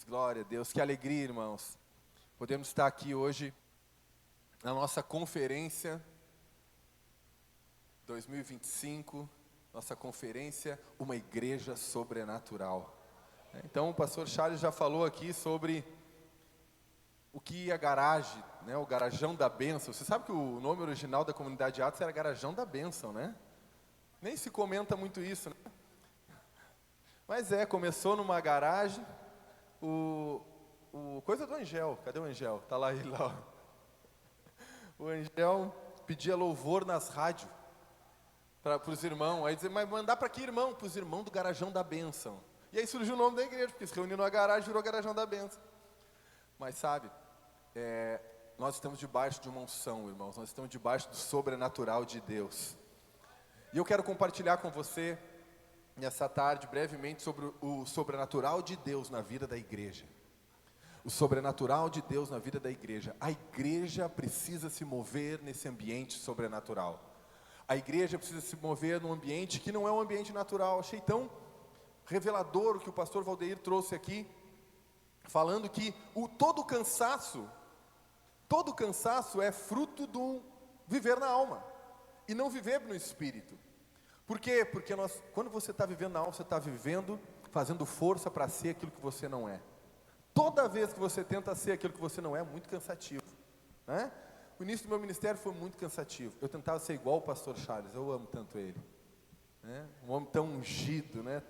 Glória a Deus, que alegria, irmãos. Podemos estar aqui hoje na nossa conferência 2025, nossa conferência, uma igreja sobrenatural. Então o pastor Charles já falou aqui sobre o que a garagem, né, o garajão da bênção. Você sabe que o nome original da comunidade de Atos era garajão da bênção, né? Nem se comenta muito isso, né? Mas começou numa garagem. Coisa do Angel, cadê o Angel? Está lá ele lá. O Angel pedia louvor nas rádios para os irmãos. Aí dizia, mas mandar para que irmão? Para os irmãos do Garajão da Bênção. E aí surgiu o nome da igreja, porque se reuniu na garagem, virou Garajão da Bênção. Mas sabe, nós estamos debaixo de uma unção, irmãos. Nós estamos debaixo do sobrenatural de Deus. E eu quero compartilhar com você nessa tarde, brevemente, sobre o sobrenatural de Deus na vida da igreja. O sobrenatural de Deus na vida da igreja. A igreja precisa se mover nesse ambiente sobrenatural. A igreja precisa se mover num ambiente que não é um ambiente natural. Achei tão revelador o que o pastor Valdeir trouxe aqui, falando que todo cansaço é fruto do viver na alma, e não viver no espírito. Por quê? Porque quando você está vivendo na alma, você está vivendo, fazendo força para ser aquilo que você não é. Toda vez que você tenta ser aquilo que você não é muito cansativo, né? O início do meu ministério foi muito cansativo. Eu tentava ser igual o pastor Charles, eu amo tanto ele, né? Um homem tão ungido, né?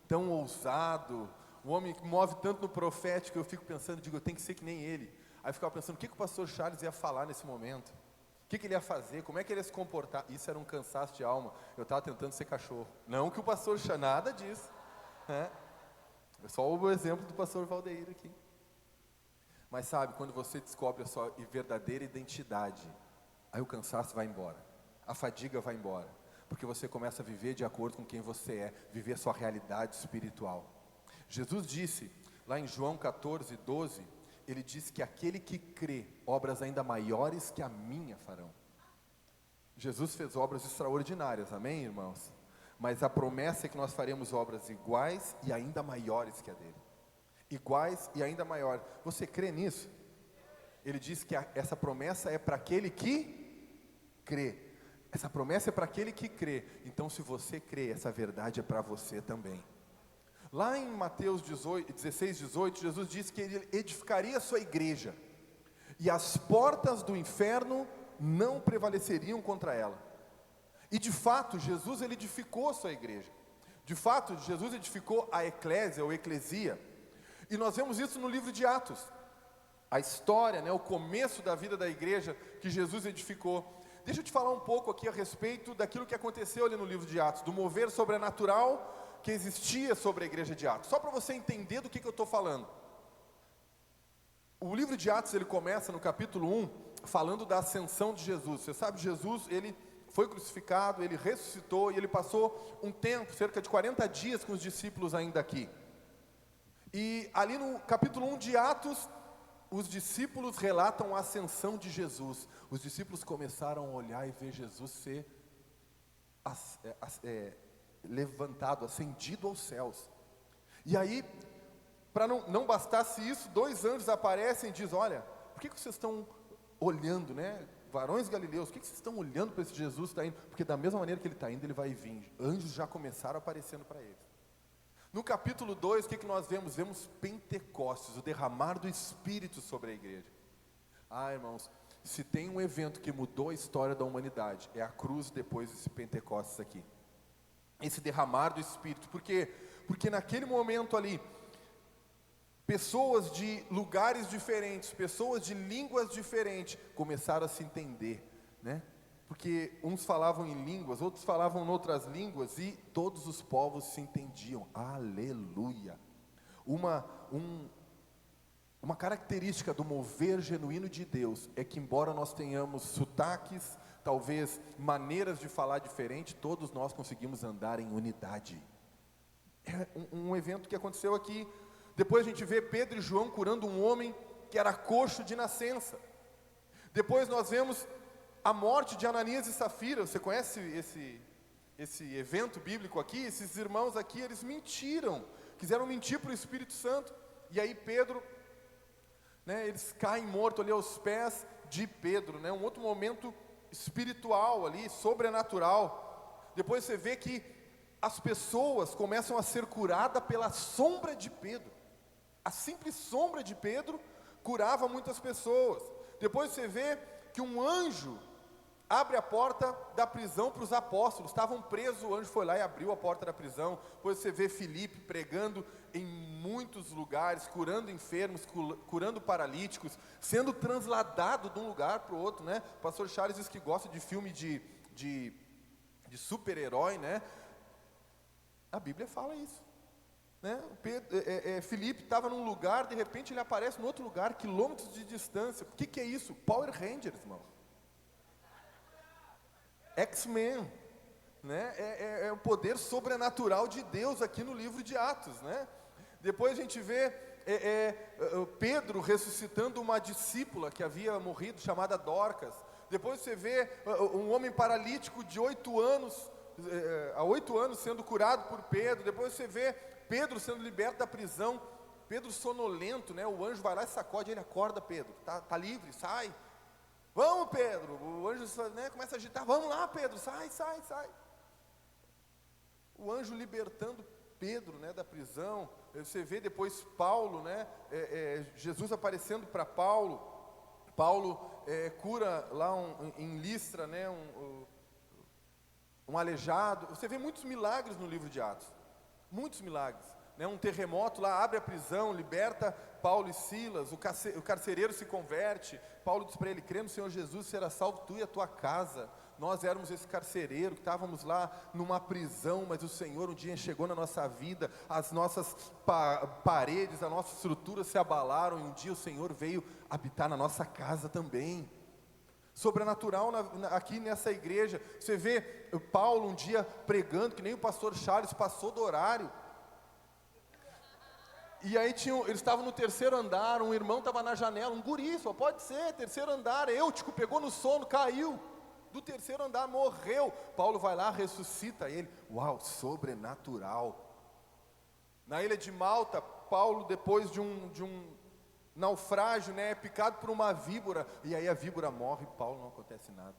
tão ousado, um homem que move tanto no profético. Eu fico pensando, eu tenho que ser que nem ele. Aí eu ficava pensando, o que o pastor Charles ia falar nesse momento? O que ele ia fazer? Como é que ele ia se comportar? Isso era um cansaço de alma. Eu estava tentando ser cachorro. Não que o pastor Charles, nada disso, né? É só o exemplo do pastor Valdeir aqui. Mas sabe, quando você descobre a sua verdadeira identidade, aí o cansaço vai embora, a fadiga vai embora, porque você começa a viver de acordo com quem você é, viver a sua realidade espiritual. Jesus disse, lá em João 14, 12, ele disse que aquele que crê, obras ainda maiores que a minha farão. Jesus fez obras extraordinárias, amém, irmãos? Mas a promessa é que nós faremos obras iguais e ainda maiores que a dele. Iguais e ainda maiores. Você crê nisso? Ele diz que essa promessa é para aquele que crê. Essa promessa é para aquele que crê. Então, se você crê, essa verdade é para você também. Lá em Mateus 16, 18, Jesus disse que ele edificaria a sua igreja, e as portas do inferno não prevaleceriam contra ela. E de fato, Jesus ele edificou a sua igreja. De fato, Jesus edificou a eclésia, ou eclesia. E nós vemos isso no livro de Atos. A história, o começo da vida da igreja que Jesus edificou. Deixa eu te falar um pouco aqui a respeito daquilo que aconteceu ali no livro de Atos, do mover sobrenatural que existia sobre a igreja de Atos. Só para você entender do que eu estou falando. O livro de Atos ele começa no capítulo 1, falando da ascensão de Jesus. Você sabe, Jesus ele foi crucificado, ele ressuscitou, e ele passou um tempo, cerca de 40 dias com os discípulos ainda aqui. E ali no capítulo 1 de Atos, os discípulos relatam a ascensão de Jesus. Os discípulos começaram a olhar e ver Jesus ser levantado, ascendido aos céus. E aí, para não bastasse isso, 2 anjos aparecem e dizem, olha, por que vocês estão olhando, né? Varões galileus, por que vocês estão olhando para esse Jesus que está indo? Porque da mesma maneira que ele está indo, ele vai vir. Anjos já começaram aparecendo para eles. No capítulo 2, o que nós vemos? Vemos Pentecostes, o derramar do Espírito sobre a igreja. Irmãos, se tem um evento que mudou a história da humanidade, é a cruz depois desse Pentecostes aqui. Esse derramar do Espírito. Por quê? Porque naquele momento ali, pessoas de lugares diferentes, pessoas de línguas diferentes, começaram a se entender, né? Porque uns falavam em línguas, outros falavam em outras línguas, e todos os povos se entendiam. Aleluia! Uma característica do mover genuíno de Deus é que, embora nós tenhamos sotaques, talvez maneiras de falar diferente, todos nós conseguimos andar em unidade. É um evento que aconteceu aqui. Depois a gente vê Pedro e João curando um homem que era coxo de nascença. Depois nós vemos a morte de Ananias e Safira. Você conhece esse evento bíblico aqui? Esses irmãos aqui, eles mentiram quiseram mentir para o Espírito Santo. E aí Pedro, né, eles caem mortos ali aos pés de Pedro, né, um outro momento espiritual ali, sobrenatural. Depois você vê que as pessoas começam a ser curadas pela sombra de Pedro. A simples sombra de Pedro curava muitas pessoas. Depois você vê que um anjo abre a porta da prisão para os apóstolos. Estavam presos, o anjo foi lá e abriu a porta da prisão. Depois você vê Filipe pregando em muitos lugares, curando enfermos, curando paralíticos, sendo transladado de um lugar para o outro, né? O pastor Charles diz que gosta de filme de super-herói, né? A Bíblia fala isso, né? Filipe estava num lugar, de repente ele aparece em outro lugar, quilômetros de distância. O que é isso? Power Rangers, irmão. X-Men, né? É o poder sobrenatural de Deus aqui no livro de Atos, né? Depois a gente vê Pedro ressuscitando uma discípula que havia morrido, chamada Dorcas. Depois você vê um homem paralítico de 8 anos, há 8 anos sendo curado por Pedro. Depois você vê Pedro sendo liberto da prisão, Pedro sonolento, né? O anjo vai lá e sacode, ele acorda, Pedro, tá livre, sai. Vamos, Pedro. O anjo, né, começa a agitar. Vamos lá, Pedro, sai. O anjo libertando Pedro, né, da prisão. Você vê depois Paulo, né, Jesus aparecendo para Paulo. Paulo cura lá em Listra, né, um aleijado. Você vê muitos milagres no livro de Atos. Muitos milagres. Né, um terremoto lá, abre a prisão, liberta Paulo e Silas, o carcereiro se converte. Paulo diz para ele: crê no Senhor Jesus, será salvo tu e a tua casa. Nós éramos esse carcereiro, que estávamos lá numa prisão, mas o Senhor um dia chegou na nossa vida, as nossas paredes, a nossa estrutura se abalaram, e um dia o Senhor veio habitar na nossa casa também. Sobrenatural aqui nessa igreja. Você vê Paulo um dia pregando, que nem o pastor Charles, passou do horário. E aí eles estavam no terceiro andar, um irmão estava na janela, um guri, só pode ser, terceiro andar, Eutico, pegou no sono, caiu, do terceiro andar, morreu. Paulo vai lá, ressuscita ele. Uau, sobrenatural. Na ilha de Malta, Paulo, depois de um naufrágio, né, é picado por uma víbora, e aí a víbora morre, Paulo, não acontece nada.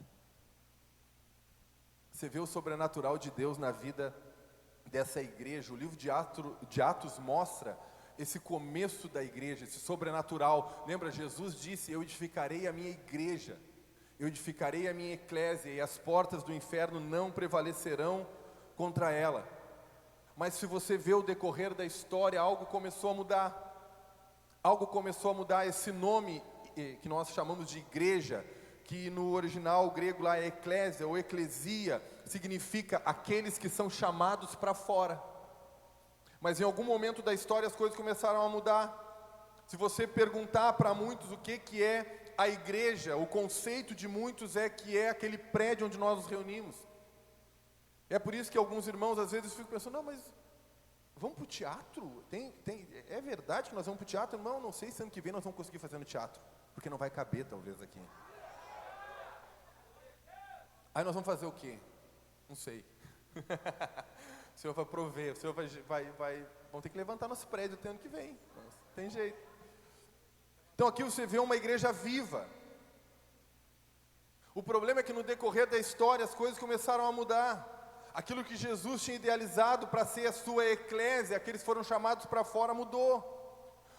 Você vê o sobrenatural de Deus na vida dessa igreja. O livro de Atos mostra esse começo da igreja, esse sobrenatural. Lembra, Jesus disse: eu edificarei a minha igreja, eu edificarei a minha eclésia, e as portas do inferno não prevalecerão contra ela. Mas se você vê o decorrer da história, algo começou a mudar. Esse nome que nós chamamos de igreja, que no original grego lá é eclésia ou eclesia, significa aqueles que são chamados para fora. Mas em algum momento da história as coisas começaram a mudar. Se você perguntar para muitos o que é a igreja, o conceito de muitos é que é aquele prédio onde nós nos reunimos. É por isso que alguns irmãos às vezes ficam pensando: não, mas vamos para o teatro? É verdade que nós vamos para o teatro? Não, não sei se ano que vem nós vamos conseguir fazer no teatro, porque não vai caber talvez aqui. Aí nós vamos fazer o quê? Não sei. O Senhor vai prover, o Senhor vamos ter que levantar nosso prédio até ano que vem. Não tem jeito. Então aqui você vê uma igreja viva. O problema é que no decorrer da história as coisas começaram a mudar. Aquilo que Jesus tinha idealizado para ser a sua eclésia, aqueles foram chamados para fora, mudou.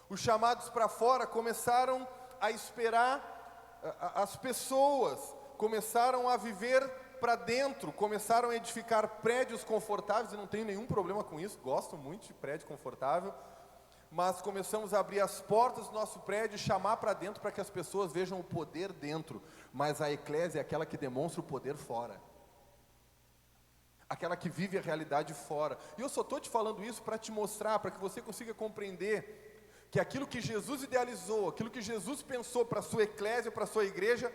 Os chamados para fora começaram a esperar as pessoas, começaram a viver para dentro, começaram a edificar prédios confortáveis. E não tenho nenhum problema com isso, gosto muito de prédio confortável. Mas começamos a abrir as portas do nosso prédio e chamar para dentro, para que as pessoas vejam o poder dentro. Mas a eclésia é aquela que demonstra o poder fora, aquela que vive a realidade fora. E eu só estou te falando isso para te mostrar, para que você consiga compreender que aquilo que Jesus idealizou, aquilo que Jesus pensou para a sua eclésia, para a sua igreja,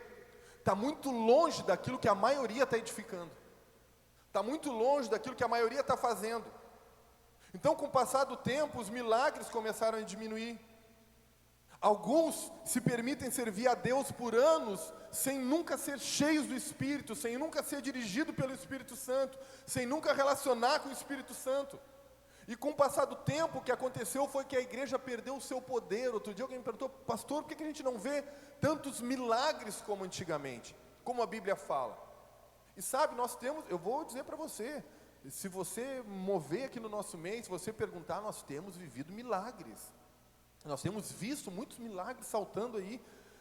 está muito longe daquilo que a maioria está edificando, está muito longe daquilo que a maioria está fazendo. Então, com o passar do tempo, os milagres começaram a diminuir. Alguns se permitem servir a Deus por anos, sem nunca ser cheios do Espírito, sem nunca ser dirigido pelo Espírito Santo, sem nunca relacionar com o Espírito Santo. E com o passar do tempo, o que aconteceu foi que a igreja perdeu o seu poder. Outro dia alguém me perguntou: pastor, por que a gente não vê tantos milagres como antigamente, como a Bíblia fala? E sabe, nós temos, eu vou dizer para você, se você mover aqui no nosso meio, se você perguntar, nós temos vivido milagres. Nós temos visto muitos milagres saltando aí,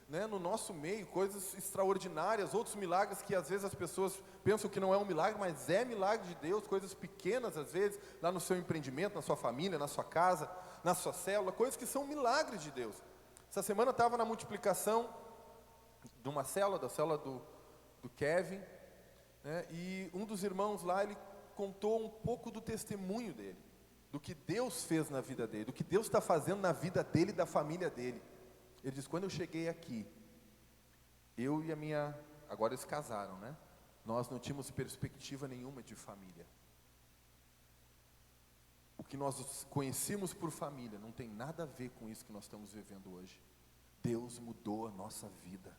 né, no nosso meio, coisas extraordinárias, outros milagres que às vezes as pessoas pensam que não é um milagre, mas é milagre de Deus, coisas pequenas às vezes, lá no seu empreendimento, na sua família, na sua casa, na sua célula, coisas que são milagres de Deus. Essa semana eu estava na multiplicação de uma célula, da célula do Kevin, né, e um dos irmãos lá, ele contou um pouco do testemunho dele, do que Deus fez na vida dele, do que Deus está fazendo na vida dele e da família dele. Ele diz: quando eu cheguei aqui, eu e a minha, agora eles casaram, né? Nós não tínhamos perspectiva nenhuma de família. O que nós conhecíamos por família não tem nada a ver com isso que nós estamos vivendo hoje. Deus mudou a nossa vida.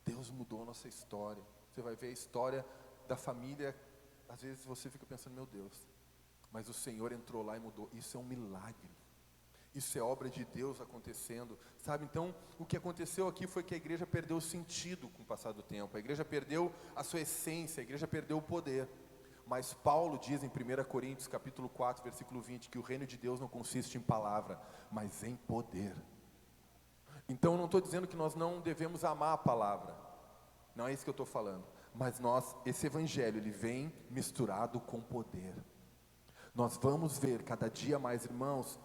Deus mudou a nossa história. Você vai ver a história da família, às vezes você fica pensando: meu Deus, mas o Senhor entrou lá e mudou. Isso é um milagre. Isso é obra de Deus acontecendo, sabe? Então, o que aconteceu aqui foi que a igreja perdeu o sentido com o passar do tempo. A igreja perdeu a sua essência, a igreja perdeu o poder. Mas Paulo diz em 1 Coríntios capítulo 4, versículo 20, que o reino de Deus não consiste em palavra, mas em poder. Então, eu não estou dizendo que nós não devemos amar a palavra. Não é isso que eu estou falando. Mas esse evangelho, ele vem misturado com poder. Nós vamos ver cada dia mais, irmãos.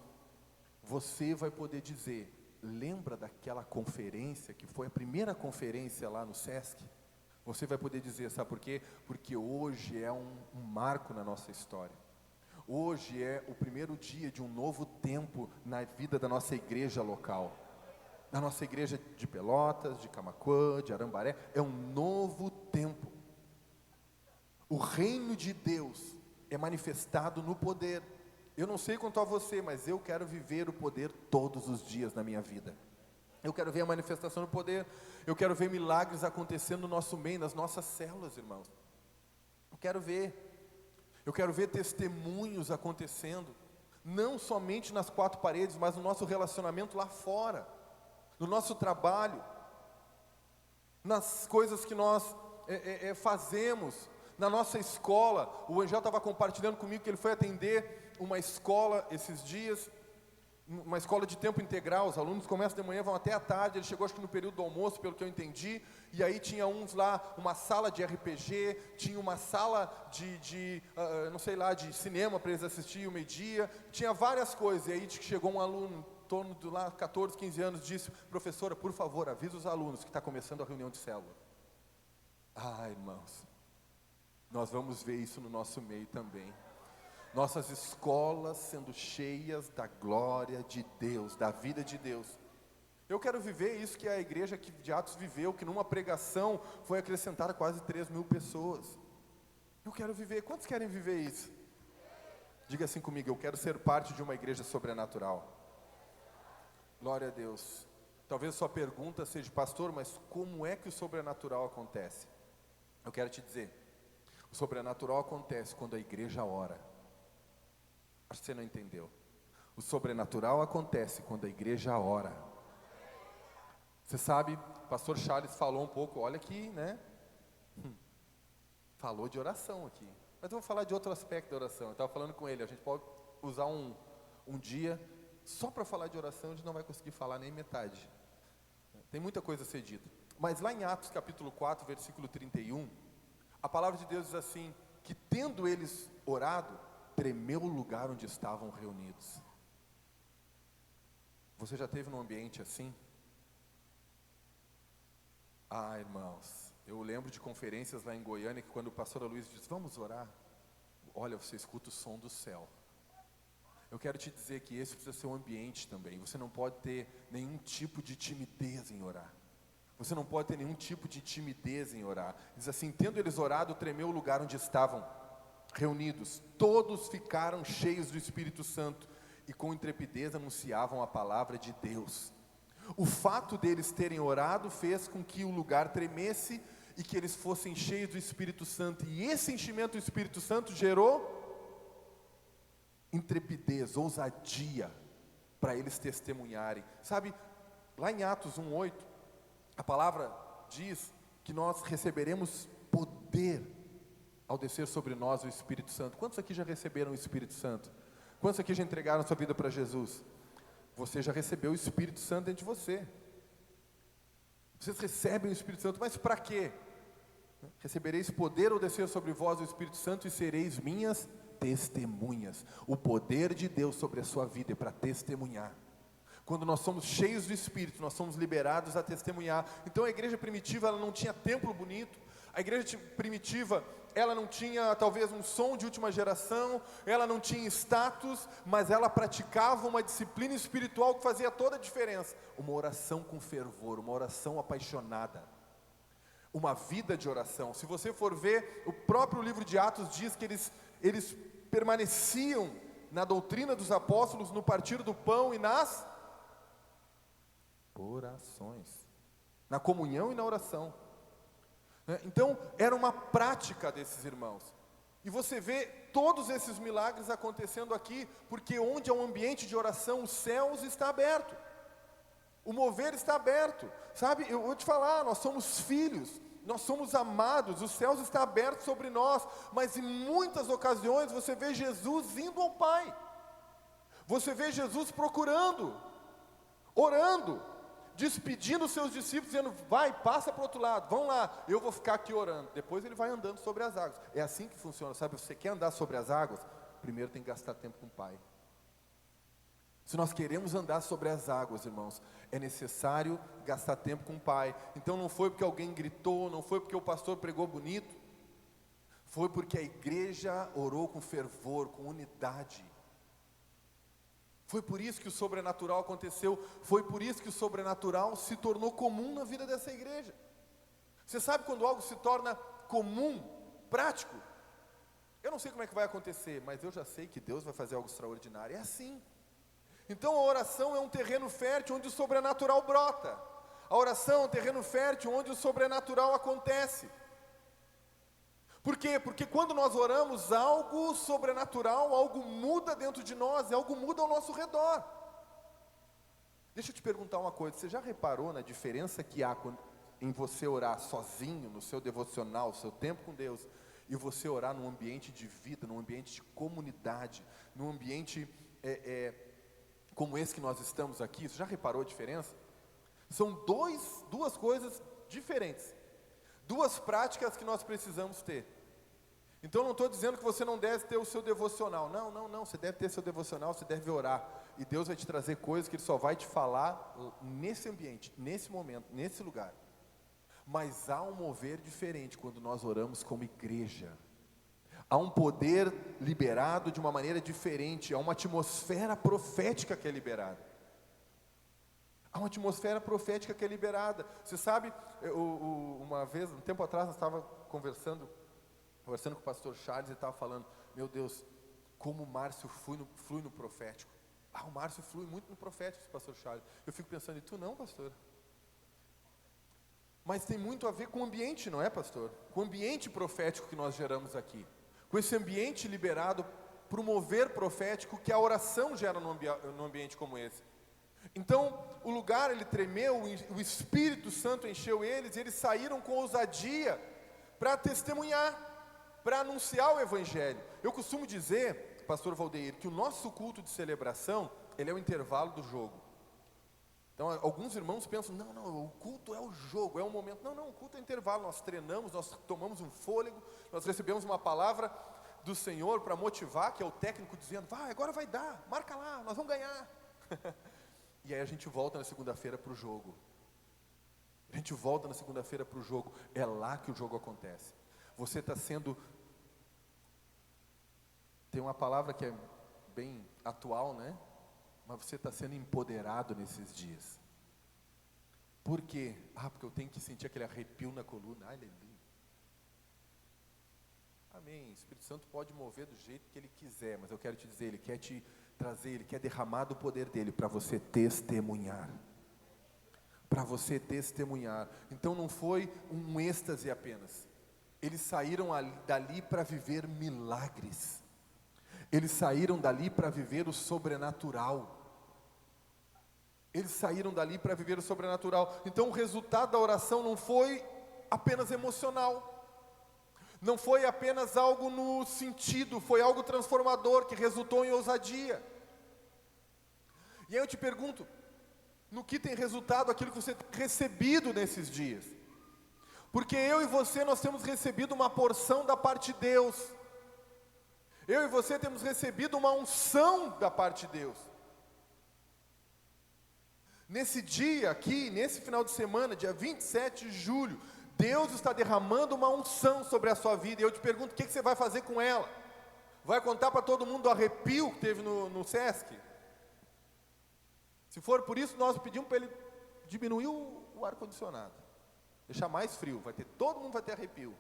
Você vai poder dizer: lembra daquela conferência, que foi a primeira conferência lá no Sesc? Você vai poder dizer, sabe por quê? Porque hoje é um marco na nossa história. Hoje é o primeiro dia de um novo tempo na vida da nossa igreja local. Da nossa igreja de Pelotas, de Camaquã, de Arambaré. É um novo tempo. O reino de Deus é manifestado no poder. Eu não sei quanto a você, mas eu quero viver o poder todos os dias na minha vida. Eu quero ver a manifestação do poder. Eu quero ver milagres acontecendo no nosso meio, nas nossas células, irmãos. Eu quero ver testemunhos acontecendo, não somente nas quatro paredes, mas no nosso relacionamento lá fora, no nosso trabalho, nas coisas que nós fazemos, na nossa escola. O Angel estava compartilhando comigo que ele foi atender uma escola esses dias, uma escola de tempo integral. Os alunos começam de manhã, vão até à tarde. Ele chegou acho que no período do almoço, pelo que eu entendi, e aí tinha uns lá, uma sala de RPG, tinha uma sala não sei lá, de cinema para eles assistirem o meio-dia, tinha várias coisas. E aí chegou um aluno, em torno de lá 14, 15 anos, disse: professora, por favor, avisa os alunos que está começando a reunião de célula. Ah, irmãos, nós vamos ver isso no nosso meio também. Nossas escolas sendo cheias da glória de Deus, da vida de Deus. Eu quero viver isso que a igreja de Atos viveu, que numa pregação foi acrescentada quase 3.000 pessoas. Eu quero viver. Quantos querem viver isso? Diga assim comigo: eu quero ser parte de uma igreja sobrenatural. Glória a Deus. Talvez a sua pergunta seja: pastor, mas como é que o sobrenatural acontece? Eu quero te dizer, o sobrenatural acontece quando a igreja ora. Acho que você não entendeu. O sobrenatural acontece quando a igreja ora. Você sabe, o pastor Charles falou um pouco, olha aqui, né? Falou de oração aqui. Mas eu vou falar de outro aspecto da oração. Eu estava falando com ele, a gente pode usar um dia só para falar de oração, a gente não vai conseguir falar nem metade. Tem muita coisa a ser dita. Mas lá em Atos capítulo 4, versículo 31, a palavra de Deus diz assim, que tendo eles orado, tremeu o lugar onde estavam reunidos. Você já esteve num ambiente assim? Ah, irmãos, eu lembro de conferências lá em Goiânia, que quando o pastor Luiz diz: vamos orar, olha, você escuta o som do céu. Eu quero te dizer que esse precisa ser um ambiente também. Você não pode ter nenhum tipo de timidez em orar. Você não pode ter nenhum tipo de timidez em orar. Diz assim: tendo eles orado, tremeu o lugar onde estavam reunidos. Todos ficaram cheios do Espírito Santo e com intrepidez anunciavam a palavra de Deus. O fato deles terem orado fez com que o lugar tremesse e que eles fossem cheios do Espírito Santo. E esse enchimento do Espírito Santo gerou intrepidez, ousadia para eles testemunharem. Sabe, lá em Atos 1:8, a palavra diz que nós receberemos poder ao descer sobre nós o Espírito Santo. Quantos aqui já receberam o Espírito Santo? Quantos aqui já entregaram sua vida para Jesus? Você já recebeu o Espírito Santo dentro de você. Vocês recebem o Espírito Santo, mas para quê? Recebereis poder ao descer sobre vós o Espírito Santo e sereis minhas testemunhas. O poder de Deus sobre a sua vida é para testemunhar. Quando nós somos cheios do Espírito, nós somos liberados a testemunhar. Então a igreja primitiva, ela não tinha templo bonito. A igreja primitiva, ela não tinha talvez um som de última geração, ela não tinha status, mas ela praticava uma disciplina espiritual que fazia toda a diferença. Uma oração com fervor, uma oração apaixonada, uma vida de oração. Se você for ver, o próprio livro de Atos diz que eles permaneciam na doutrina dos apóstolos, no partir do pão e nas orações, na comunhão e na oração. Então, era uma prática desses irmãos. E você vê todos esses milagres acontecendo aqui, porque onde há um ambiente de oração, os céus está aberto. O mover está aberto. Sabe, eu vou te falar, nós somos filhos, nós somos amados, os céus estão abertos sobre nós, mas em muitas ocasiões você vê Jesus indo ao Pai. Você vê Jesus procurando, orando, despedindo os seus discípulos, dizendo, vai, passa para o outro lado, vão lá, eu vou ficar aqui orando. Depois ele vai andando sobre as águas. É assim que funciona, sabe? Você quer andar sobre as águas? Primeiro tem que gastar tempo com o Pai. Se nós queremos andar sobre as águas, irmãos, é necessário gastar tempo com o Pai. Então não foi porque alguém gritou, não foi porque o pastor pregou bonito, foi porque a igreja orou com fervor, com unidade. Foi por isso que o sobrenatural aconteceu, foi por isso que o sobrenatural se tornou comum na vida dessa igreja. Você sabe quando algo se torna comum, prático? Eu não sei como é que vai acontecer, mas eu já sei que Deus vai fazer algo extraordinário, é assim. Então a oração é um terreno fértil onde o sobrenatural brota. A oração é um terreno fértil onde o sobrenatural acontece. Por quê? Porque quando nós oramos, algo sobrenatural, algo muda dentro de nós, algo muda ao nosso redor. Deixa eu te perguntar uma coisa, você já reparou na diferença que há em você orar sozinho, no seu devocional, seu tempo com Deus, e você orar num ambiente de vida, num ambiente de comunidade, num ambiente como esse que nós estamos aqui? Você já reparou a diferença? São duas coisas diferentes, duas práticas que nós precisamos ter. Então não estou dizendo que você não deve ter o seu devocional, não, você deve ter seu devocional, você deve orar, e Deus vai te trazer coisas que Ele só vai te falar nesse ambiente, nesse momento, nesse lugar. Mas há um mover diferente quando nós oramos como igreja. Há um poder liberado de uma maneira diferente, há uma atmosfera profética que é liberada. Há uma atmosfera profética que é liberada. Você sabe, uma vez, um tempo atrás, nós estávamos conversando com o pastor Charles e estava falando, meu Deus, como o Márcio flui no profético. O Márcio flui muito no profético, pastor Charles. Eu fico pensando, e tu não, pastor? Mas tem muito a ver com o ambiente, não é, pastor? Com o ambiente profético que nós geramos aqui. Com esse ambiente liberado para o mover profético que a oração gera num ambiente como esse. Então, o lugar, ele tremeu, o Espírito Santo encheu eles, e eles saíram com ousadia para testemunhar, para anunciar o Evangelho. Eu costumo dizer, pastor Valdeir, que o nosso culto de celebração, ele é o intervalo do jogo. Então, alguns irmãos pensam, não, o culto é o jogo, é o momento. Não, o culto é o intervalo, nós treinamos, nós tomamos um fôlego, nós recebemos uma palavra do Senhor para motivar, que é o técnico dizendo, vai, agora vai dar, marca lá, nós vamos ganhar. E aí a gente volta na segunda-feira para o jogo. A gente volta na segunda-feira para o jogo, é lá que o jogo acontece. Você está sendo... Tem uma palavra que é bem atual, né? Mas você está sendo empoderado nesses dias. Por quê? Porque eu tenho que sentir aquele arrepio na coluna. Aleluia. Amém. O Espírito Santo pode mover do jeito que Ele quiser, mas eu quero te dizer, Ele quer te trazer, Ele quer derramar do poder dEle para você testemunhar. Para você testemunhar. Então não foi um êxtase apenas. Eles saíram dali para viver milagres. Eles saíram dali para viver o sobrenatural. Eles saíram dali para viver o sobrenatural. Então o resultado da oração não foi apenas emocional. Não foi apenas algo no sentido, foi algo transformador que resultou em ousadia. E aí eu te pergunto, no que tem resultado aquilo que você tem recebido nesses dias? Porque eu e você, nós temos recebido uma porção da parte de Deus. Eu e você temos recebido uma unção da parte de Deus. Nesse dia aqui, nesse final de semana, dia 27 de julho, Deus está derramando uma unção sobre a sua vida. E eu te pergunto, o que você vai fazer com ela? Vai contar para todo mundo o arrepio que teve no Sesc? Se for por isso, nós pedimos para ele diminuir o ar-condicionado. Deixar mais frio, todo mundo vai ter arrepio.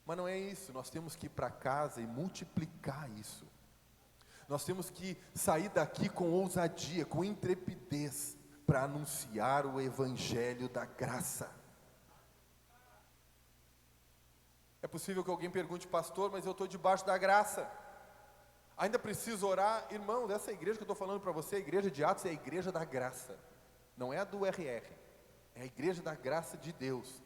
Mas não é isso, nós temos que ir para casa e multiplicar isso. Nós temos que sair daqui com ousadia, com intrepidez, para anunciar o evangelho da graça. É possível que alguém pergunte, pastor, mas eu estou debaixo da graça. Ainda preciso orar? Irmãos, essa igreja que eu estou falando para você, a igreja de Atos, é a igreja da graça. Não é a do RR, é a igreja da graça de Deus.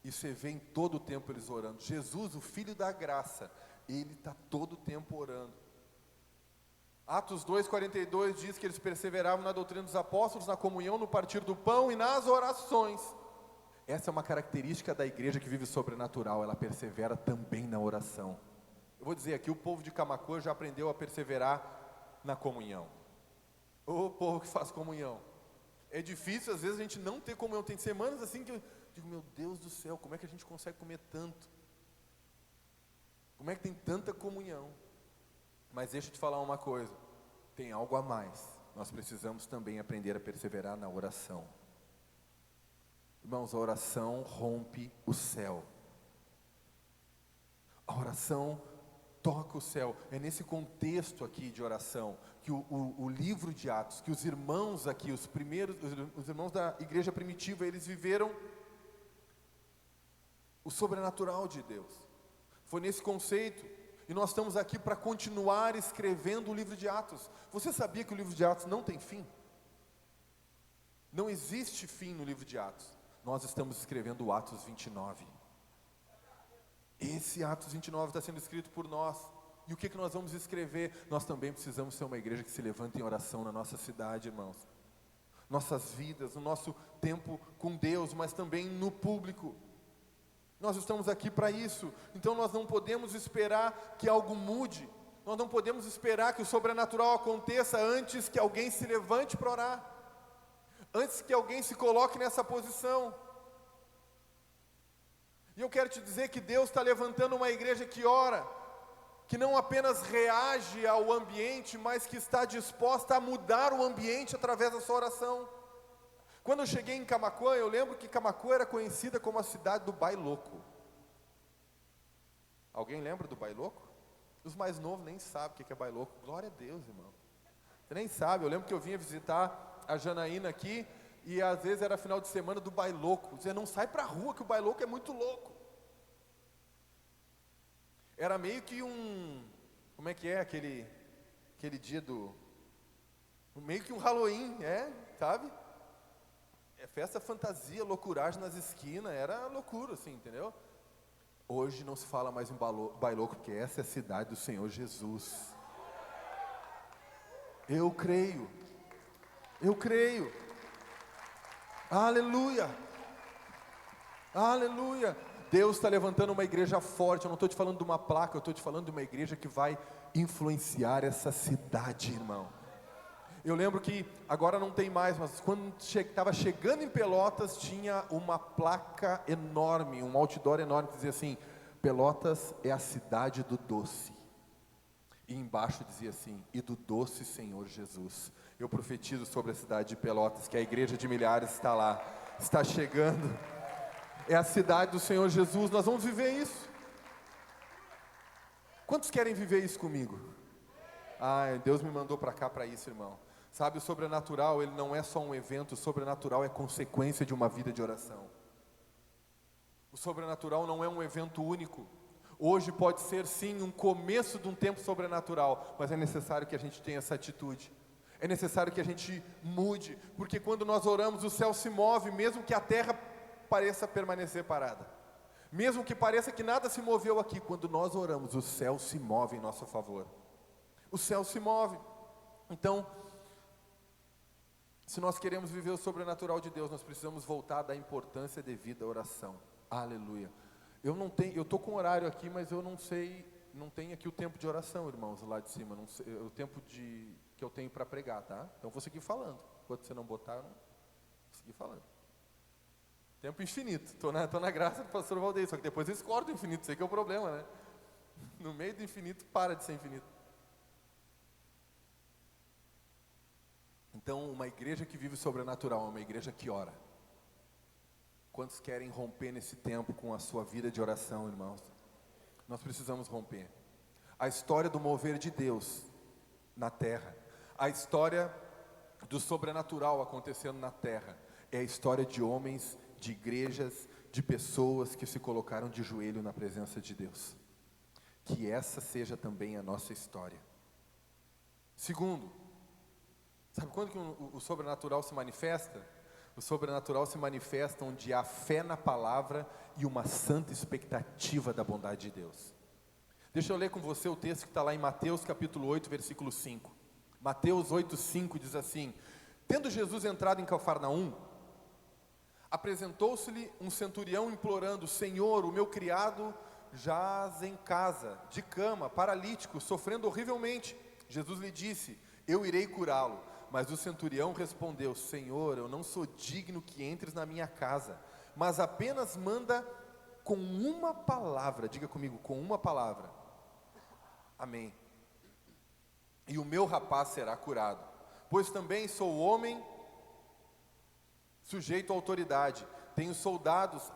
E você vê em todo o tempo eles orando. Jesus, o Filho da graça, ele está todo o tempo orando. Atos 2,42 diz que eles perseveravam na doutrina dos apóstolos, na comunhão, no partir do pão e nas orações. Essa é uma característica da igreja que vive sobrenatural, ela persevera também na oração. Eu vou dizer aqui, o povo de Camaquã já aprendeu a perseverar na comunhão. O povo que faz comunhão. É difícil, às vezes, a gente não ter comunhão. Tem semanas assim que eu digo, meu Deus do céu, como é que a gente consegue comer tanto? Como é que tem tanta comunhão? Mas deixa eu te falar uma coisa, tem algo a mais. Nós precisamos também aprender a perseverar na oração. Irmãos, a oração rompe o céu. A oração toca o céu. É nesse contexto aqui de oração que o livro de Atos, que os irmãos aqui, os irmãos da igreja primitiva, eles viveram o sobrenatural de Deus. Foi nesse conceito. E nós estamos aqui para continuar escrevendo o livro de Atos. Você sabia que o livro de Atos não tem fim? Não existe fim no livro de Atos. Nós estamos escrevendo o Atos 29. Esse Atos 29 está sendo escrito por nós. E o que nós vamos escrever? Nós também precisamos ser uma igreja que se levanta em oração na nossa cidade, irmãos. Nossas vidas, no nosso tempo com Deus, mas também no público. Nós estamos aqui para isso. Então nós não podemos esperar que algo mude. Nós não podemos esperar que o sobrenatural aconteça antes que alguém se levante para orar. Antes que alguém se coloque nessa posição. E eu quero te dizer que Deus está levantando uma igreja que ora, que não apenas reage ao ambiente, mas que está disposta a mudar o ambiente através da sua oração. Quando eu cheguei em Camaquã, eu lembro que Camaquã era conhecida como a cidade do Bailoco. Alguém lembra do Bailoco? Os mais novos nem sabem o que é Bailoco. Glória a Deus, irmão. Você nem sabe. Eu lembro que eu vinha visitar a Janaína aqui, e às vezes era final de semana do Bailoco. Você não sai para a rua, que o Bailoco é muito louco. Era meio que como é que é aquele dia meio que um Halloween, sabe? É festa, fantasia, loucuragem nas esquinas, era loucura assim, entendeu? Hoje não se fala mais em Bailoco, porque essa é a cidade do Senhor Jesus. Eu creio. Aleluia. Aleluia. Deus está levantando uma igreja forte. Eu não estou te falando de uma placa, eu estou te falando de uma igreja que vai influenciar essa cidade, irmão. Eu lembro que agora não tem mais, mas quando estava chegando em Pelotas, tinha uma placa enorme, um outdoor enorme que dizia assim: Pelotas é a cidade do doce. E embaixo dizia assim: e do doce Senhor Jesus. Eu profetizo sobre a cidade de Pelotas, que a igreja de milhares está lá, está chegando. É a cidade do Senhor Jesus. Nós vamos viver isso. Quantos querem viver isso comigo? Deus me mandou para cá para isso, irmão. Sabe, o sobrenatural, ele não é só um evento. O sobrenatural é consequência de uma vida de oração. O sobrenatural não é um evento único. Hoje pode ser sim um começo de um tempo sobrenatural, mas é necessário que a gente tenha essa atitude. É necessário que a gente mude, porque quando nós oramos o céu se move, mesmo que a terra pareça permanecer parada. Mesmo que pareça que nada se moveu aqui, quando nós oramos, o céu se move em nosso favor. O céu se move. Então, se nós queremos viver o sobrenatural de Deus, nós precisamos voltar da importância devida à oração. Aleluia. Eu estou com horário aqui, mas eu não sei, não tem aqui o tempo de oração, irmãos, lá de cima, não sei, o tempo que eu tenho para pregar, tá? Então vou seguir falando. Enquanto você não botar, eu não vou seguir falando. Tempo infinito, estou na graça do pastor Valdeir, só que depois eles cortam o infinito, sei que é o problema, né? No meio do infinito, para de ser infinito. Então, uma igreja que vive sobrenatural é uma igreja que ora. Quantos querem romper nesse tempo com a sua vida de oração, irmãos? Nós precisamos romper. A história do mover de Deus na terra, a história do sobrenatural acontecendo na terra, é a história de homens, de igrejas, de pessoas que se colocaram de joelho na presença de Deus. Que essa seja também a nossa história. Segundo, sabe quando que o sobrenatural se manifesta? O sobrenatural se manifesta onde há fé na palavra e uma santa expectativa da bondade de Deus. Deixa eu ler com você o texto que está lá em Mateus capítulo 8, versículo 5. Mateus 8, 5 diz assim: tendo Jesus entrado em Cafarnaum, apresentou-se-lhe um centurião implorando: Senhor, o meu criado jaz em casa, de cama, paralítico, sofrendo horrivelmente. Jesus lhe disse: eu irei curá-lo. Mas o centurião respondeu: Senhor, eu não sou digno que entres na minha casa, mas apenas manda com uma palavra, diga comigo, com uma palavra, amém, e o meu rapaz será curado, pois também sou homem sujeito à autoridade, tenho soldados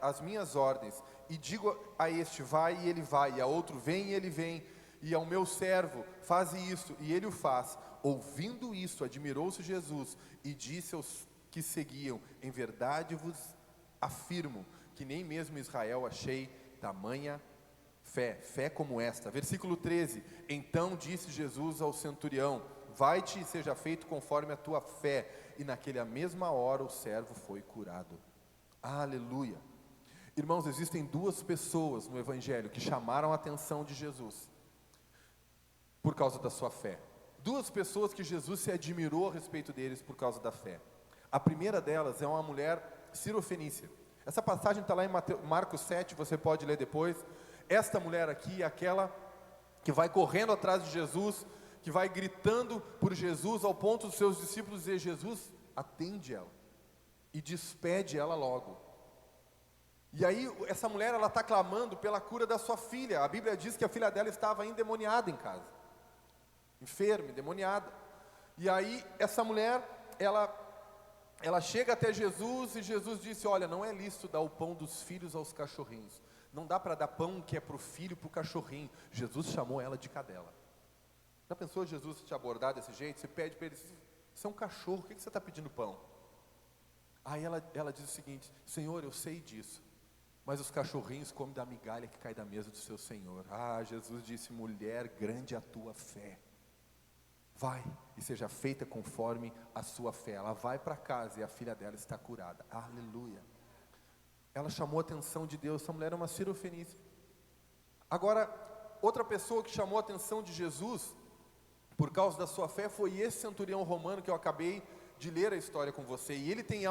às minhas ordens, e digo a este, vai, e ele vai, e a outro, vem, e ele vem, e ao meu servo, faze isso, e ele o faz. Ouvindo isso, admirou-se Jesus, e disse aos que seguiam: em verdade vos afirmo, que nem mesmo em Israel achei tamanha fé como esta. Versículo 13, então disse Jesus ao centurião: vai-te e seja feito conforme a tua fé, e naquela mesma hora o servo foi curado. Aleluia. Irmãos, existem duas pessoas no Evangelho que chamaram a atenção de Jesus por causa da sua fé. Duas pessoas que Jesus se admirou a respeito deles por causa da fé. A primeira delas é uma mulher cirofenícia. Essa passagem está lá em Marcos 7, você pode ler depois. Esta mulher aqui é aquela que vai correndo atrás de Jesus, que vai gritando por Jesus, ao ponto dos seus discípulos dizer: Jesus, atende ela e despede ela logo. E aí essa mulher, ela está clamando pela cura da sua filha. A Bíblia diz que a filha dela estava endemoniada em casa, enferma, endemoniada. E aí essa mulher, ela chega até Jesus, e Jesus disse: olha, não é lícito dar o pão dos filhos aos cachorrinhos. Não dá para dar pão que é para o filho, para o cachorrinho. Jesus chamou ela de cadela. Já pensou Jesus te abordar desse jeito? Você pede para ele: você é um cachorro, por que você está pedindo pão? Aí ela diz o seguinte: Senhor, eu sei disso, mas os cachorrinhos comem da migalha que cai da mesa do seu Senhor. Jesus disse: mulher, grande é a tua fé. Vai e seja feita conforme a sua fé. Ela vai para casa e a filha dela está curada. Aleluia. Ela chamou a atenção de Deus. Essa mulher era uma cirofenícia. Agora, outra pessoa que chamou a atenção de Jesus por causa da sua fé foi esse centurião romano que eu acabei de ler a história com você. E ele tem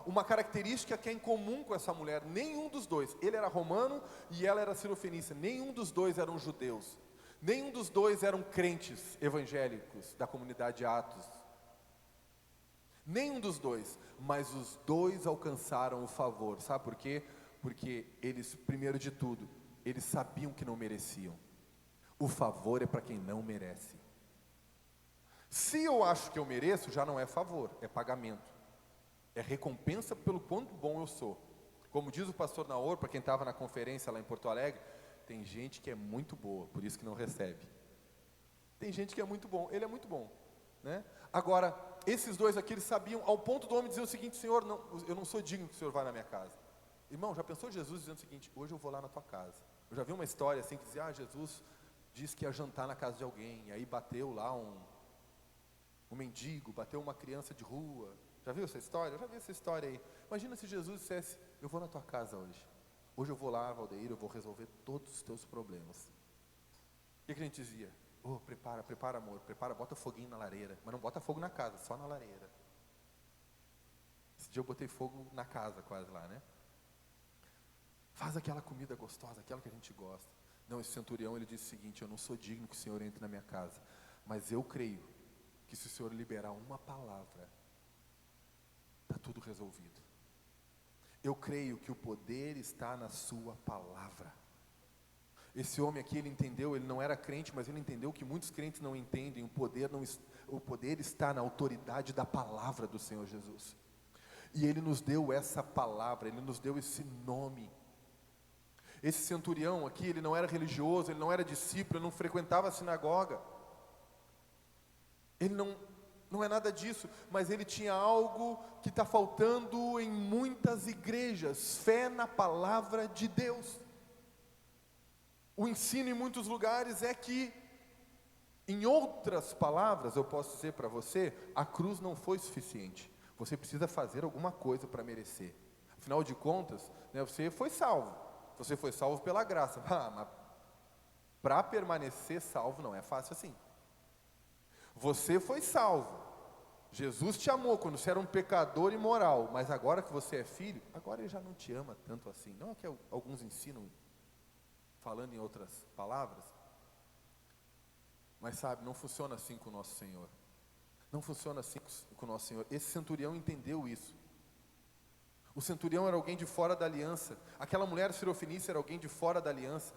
uma característica que é em comum com essa mulher. Nenhum dos dois, ele era romano e ela era cirofenícia, nenhum dos dois eram judeus. Nenhum dos dois eram crentes evangélicos da comunidade Atos. Nenhum dos dois, mas os dois alcançaram o favor. Sabe por quê? Porque eles, primeiro de tudo, eles sabiam que não mereciam. O favor é para quem não merece. Se eu acho que eu mereço, já não é favor, é pagamento. É recompensa pelo quanto bom eu sou. Como diz o pastor Naor, para quem estava na conferência lá em Porto Alegre, tem gente que é muito boa, por isso que não recebe. Tem gente que é muito bom, ele é muito bom, né? Agora, esses dois aqui, eles sabiam, ao ponto do homem dizer o seguinte: Senhor, eu não sou digno que o Senhor vá na minha casa. Irmão, já pensou Jesus dizendo o seguinte: hoje eu vou lá na tua casa, Eu já vi uma história assim que dizia, Jesus disse que ia jantar na casa de alguém, e aí bateu lá um mendigo, bateu uma criança de rua. Já viu essa história? Eu já vi essa história aí. Imagina se Jesus dissesse, eu vou na tua casa hoje. Hoje eu vou lá, Valdeir, eu vou resolver todos os teus problemas. O que a gente dizia? Oh, prepara amor, prepara, bota foguinho na lareira. Mas não bota fogo na casa, só na lareira. Esse dia eu botei fogo na casa quase lá, né? Faz aquela comida gostosa, aquela que a gente gosta. Não, esse centurião, ele disse o seguinte, eu não sou digno que o Senhor entre na minha casa, mas eu creio que se o Senhor liberar uma palavra, está tudo resolvido. Eu creio que o poder está na sua palavra. Esse homem aqui, ele entendeu, ele não era crente, mas ele entendeu que muitos crentes não entendem, o poder está na autoridade da palavra do Senhor Jesus. E ele nos deu essa palavra, ele nos deu esse nome. Esse centurião aqui, ele não era religioso, ele não era discípulo, ele não frequentava a sinagoga. Ele não é nada disso, mas ele tinha algo que está faltando em muitas igrejas: fé na palavra de Deus. O ensino em muitos lugares é que, em outras palavras, eu posso dizer para você, a cruz não foi suficiente. Você precisa fazer alguma coisa para merecer. Afinal de contas, né, você foi salvo. Você foi salvo pela graça. Mas para permanecer salvo não é fácil assim. Você foi salvo. Jesus te amou quando você era um pecador imoral. Mas agora que você é filho, agora ele já não te ama tanto assim. Não é que alguns ensinam, falando em outras palavras. Mas sabe, não funciona assim com o nosso Senhor. Não funciona assim com o nosso Senhor. Esse centurião entendeu isso. O centurião era alguém de fora da aliança. Aquela mulher sirofenícia era alguém de fora da aliança.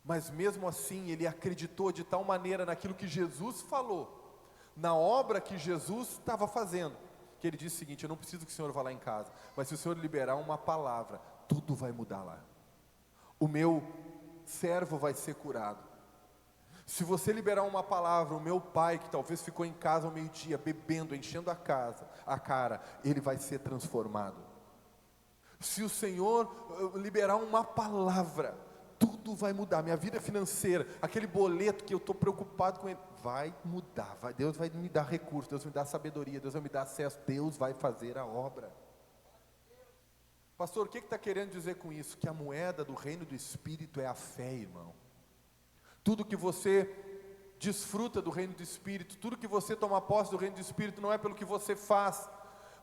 Mas mesmo assim, ele acreditou de tal maneira naquilo que Jesus falou, na obra que Jesus estava fazendo, que ele disse o seguinte: eu não preciso que o Senhor vá lá em casa, mas se o Senhor liberar uma palavra, tudo vai mudar lá. O meu servo vai ser curado. Se você liberar uma palavra, o meu pai, que talvez ficou em casa ao meio-dia, bebendo, enchendo a cara, ele vai ser transformado. Se o Senhor liberar uma palavra, tudo vai mudar. Minha vida financeira, aquele boleto que eu estou preocupado com ele, vai mudar. Deus vai me dar recursos, Deus vai me dar sabedoria, Deus vai me dar acesso, Deus vai fazer a obra. Pastor, o que está querendo dizer com isso? Que a moeda do reino do Espírito é a fé, irmão. Tudo que você desfruta do reino do Espírito, tudo que você toma posse do reino do Espírito, não é pelo que você faz,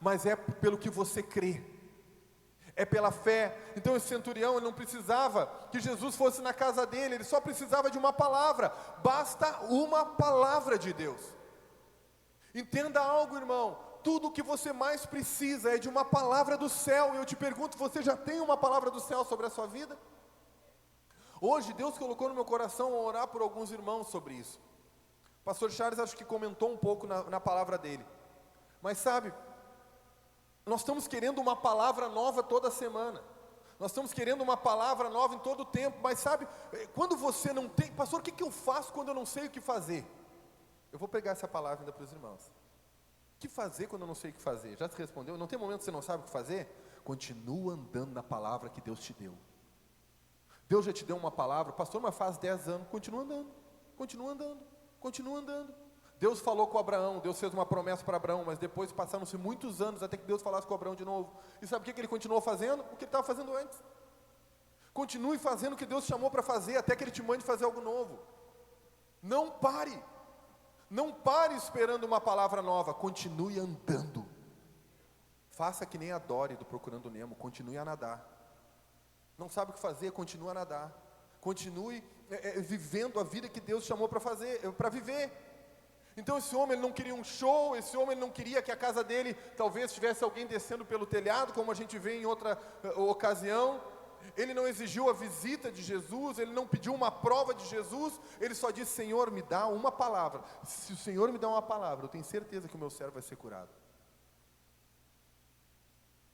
mas é pelo que você crê, é pela fé. Então esse centurião, ele não precisava que Jesus fosse na casa dele, ele só precisava de uma palavra, basta uma palavra de Deus. Entenda algo, irmão, tudo o que você mais precisa é de uma palavra do céu. E eu te pergunto, você já tem uma palavra do céu sobre a sua vida? Hoje Deus colocou no meu coração orar por alguns irmãos sobre isso. O pastor Charles acho que comentou um pouco na palavra dele. Mas sabe, nós estamos querendo uma palavra nova toda semana. Nós estamos querendo uma palavra nova em todo o tempo. Mas sabe, quando você não tem... Pastor, o que eu faço quando eu não sei o que fazer? Eu vou pegar essa palavra ainda para os irmãos. O que fazer quando eu não sei o que fazer? Já se respondeu? Não tem momento que você não sabe o que fazer? Continua andando na palavra que Deus te deu. Deus já te deu uma palavra, pastor, mas faz 10 anos, continua andando, continua andando, continua andando. Deus falou com Abraão, Deus fez uma promessa para Abraão, mas depois passaram-se muitos anos até que Deus falasse com Abraão de novo. E sabe o que ele continuou fazendo? O que ele estava fazendo antes. Continue fazendo o que Deus chamou para fazer, até que Ele te mande fazer algo novo. Não pare, não pare esperando uma palavra nova, continue andando. Faça que nem a Dory do Procurando Nemo, continue a nadar. Não sabe o que fazer, continue a nadar. Continue vivendo a vida que Deus chamou para fazer, para viver. Então esse homem, ele não queria um show, esse homem, ele não queria que a casa dele talvez tivesse alguém descendo pelo telhado, como a gente vê em outra ocasião. Ele não exigiu a visita de Jesus, ele não pediu uma prova de Jesus, ele só disse: Senhor, me dá uma palavra. Se o Senhor me dá uma palavra, eu tenho certeza que o meu servo vai ser curado.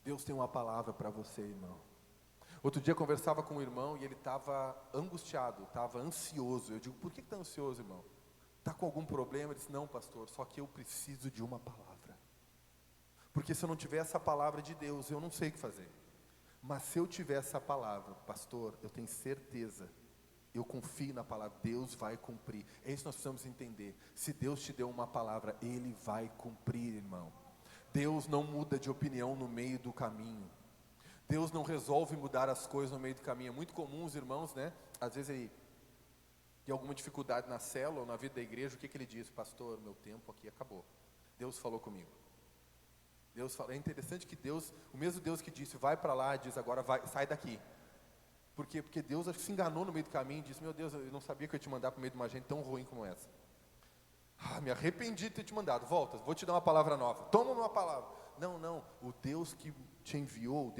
Deus tem uma palavra para você, irmão. Outro dia eu conversava com um irmão e ele estava angustiado, estava ansioso. Eu digo: por que está ansioso, irmão? Está com algum problema? Ele disse: não, pastor, só que eu preciso de uma palavra. Porque se eu não tiver essa palavra de Deus, eu não sei o que fazer. Mas se eu tiver essa palavra, pastor, eu tenho certeza, eu confio na palavra, Deus vai cumprir. É isso que nós precisamos entender. Se Deus te deu uma palavra, Ele vai cumprir, irmão. Deus não muda de opinião no meio do caminho. Deus não resolve mudar as coisas no meio do caminho. É muito comum os irmãos, né? Às vezes ele tem alguma dificuldade na célula ou na vida da igreja. O que ele diz? Pastor, meu tempo aqui acabou. Deus falou comigo. Deus fala. É interessante que Deus, o mesmo Deus que disse, vai para lá, diz agora, vai, sai daqui. Por quê? Porque Deus se enganou no meio do caminho e disse, meu Deus, eu não sabia que eu ia te mandar para o meio de uma gente tão ruim como essa. Me arrependi de ter te mandado, volta, vou te dar uma palavra nova, toma uma palavra. Não, o Deus que te enviou,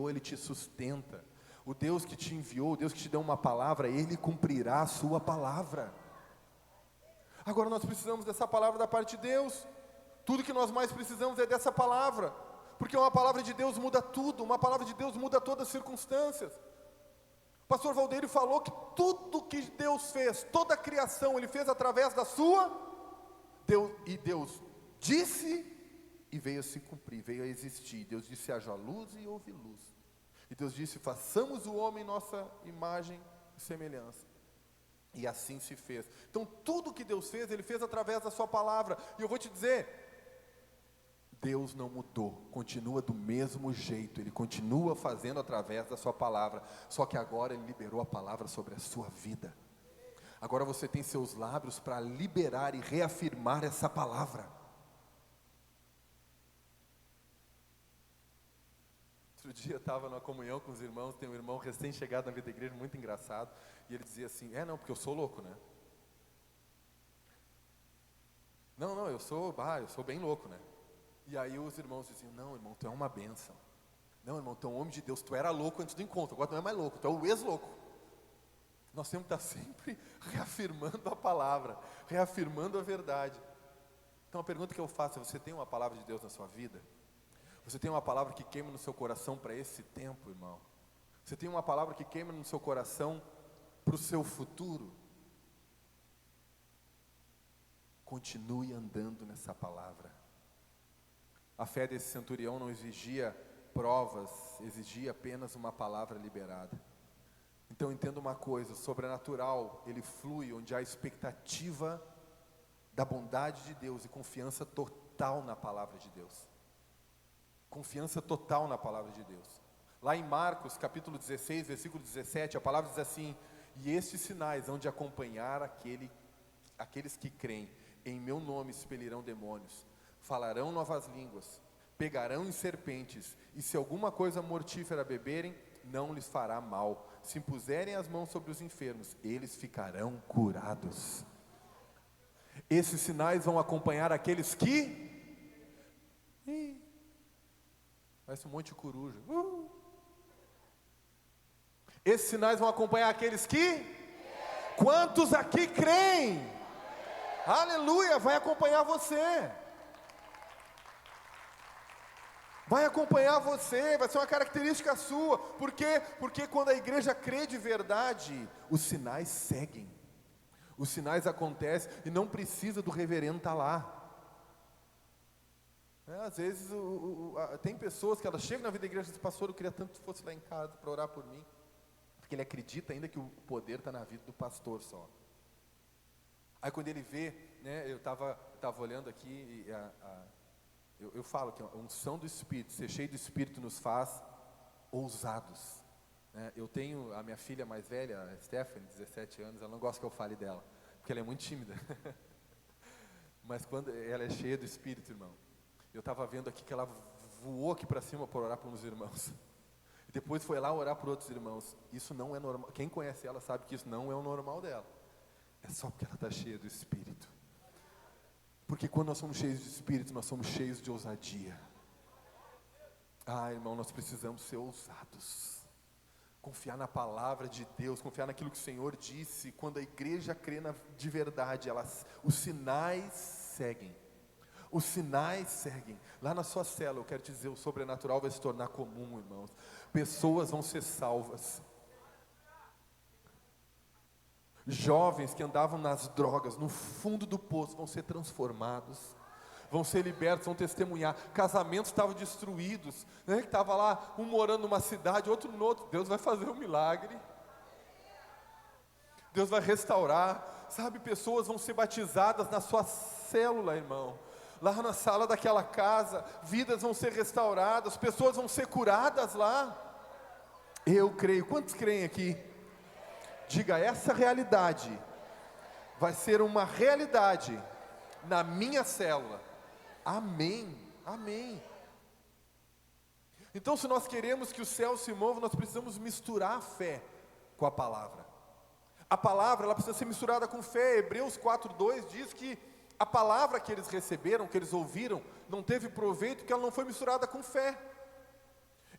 Ele te sustenta. O Deus que te enviou, o Deus que te deu uma palavra, Ele cumprirá a sua palavra. Agora nós precisamos dessa palavra da parte de Deus. Tudo que nós mais precisamos é dessa palavra, porque uma palavra de Deus muda tudo, uma palavra de Deus muda todas as circunstâncias. O pastor Valdeiro falou que tudo que Deus fez, toda a criação, Ele fez através da sua, Deus disse e veio a se cumprir, veio a existir. Deus disse, haja luz e houve luz. E Deus disse, façamos o homem nossa imagem e semelhança. E assim se fez. Então tudo que Deus fez, Ele fez através da sua palavra. E eu vou te dizer, Deus não mudou, continua do mesmo jeito, Ele continua fazendo através da sua palavra, só que agora Ele liberou a palavra sobre a sua vida. Agora você tem seus lábios para liberar e reafirmar essa palavra. Outro dia eu estava na comunhão com os irmãos, tem um irmão recém-chegado na vida da igreja, muito engraçado, e ele dizia assim, porque eu sou louco, né? Não, eu sou bem louco, né? E aí os irmãos diziam, não, irmão, tu é uma bênção. Não, irmão, tu é um homem de Deus, tu era louco antes do encontro, agora tu não é mais louco, tu é o ex-louco. Nós temos que estar sempre reafirmando a palavra, reafirmando a verdade. Então a pergunta que eu faço é, você tem uma palavra de Deus na sua vida? Você tem uma palavra que queima no seu coração para esse tempo, irmão? Você tem uma palavra que queima no seu coração para o seu futuro? Continue andando nessa palavra. A fé desse centurião não exigia provas, exigia apenas uma palavra liberada. Então entenda uma coisa, o sobrenatural, ele flui onde há expectativa da bondade de Deus e confiança total na palavra de Deus. Confiança total na palavra de Deus. Lá em Marcos, capítulo 16, versículo 17, a palavra diz assim, e estes sinais hão de acompanhar aqueles que creem, em meu nome expelirão demônios, falarão novas línguas, pegarão em serpentes, e se alguma coisa mortífera beberem, não lhes fará mal. Se impuserem as mãos sobre os enfermos, eles ficarão curados. Esses sinais vão acompanhar aqueles que... Parece um monte de coruja. Esses sinais vão acompanhar aqueles que... Quantos aqui creem? Aleluia, vai acompanhar você. Vai acompanhar você, vai ser uma característica sua. Por quê? Porque quando a igreja crê de verdade, os sinais seguem. Os sinais acontecem e não precisa do reverendo estar lá. Às vezes tem pessoas que elas chegam na vida da igreja e dizem, pastor, eu queria tanto que fosse lá em casa para orar por mim. Porque ele acredita ainda que o poder está na vida do pastor só. Aí quando ele vê, né, eu estava olhando aqui e eu falo que a unção do Espírito, ser cheio do Espírito nos faz ousados. Eu tenho a minha filha mais velha, a Stephanie, 17 anos, ela não gosta que eu fale dela, porque ela é muito tímida. Mas quando ela é cheia do Espírito, irmão, eu estava vendo aqui que ela voou aqui para cima para orar para uns irmãos. E depois foi lá orar para outros irmãos. Isso não é normal. Quem conhece ela sabe que isso não é o normal dela. É só porque ela está cheia do Espírito. Porque quando nós somos cheios de Espírito, nós somos cheios de ousadia. Irmão, nós precisamos ser ousados. Confiar na palavra de Deus, confiar naquilo que o Senhor disse. Quando a igreja crê de verdade, os sinais seguem. Os sinais seguem. Lá na sua célula, eu quero te dizer, o sobrenatural vai se tornar comum, irmãos. Pessoas vão ser salvas. Jovens que andavam nas drogas, no fundo do poço, vão ser transformados. vão ser libertos, vão testemunhar. Casamentos estavam destruídos, né? Que estava lá, um morando numa cidade, outro no outro. Deus vai fazer um milagre. Deus vai restaurar, sabe? Pessoas vão ser batizadas na sua célula, irmão. Lá na sala daquela casa, vidas vão ser restauradas, pessoas vão ser curadas lá. Eu creio. Quantos creem aqui? Diga, essa realidade vai ser uma realidade na minha célula. Amém, amém. Então, se nós queremos que o céu se mova, nós precisamos misturar a fé com a palavra. A palavra, ela precisa ser misturada com fé. Hebreus 4:2 diz que a palavra que eles receberam, que eles ouviram, não teve proveito, porque ela não foi misturada com fé.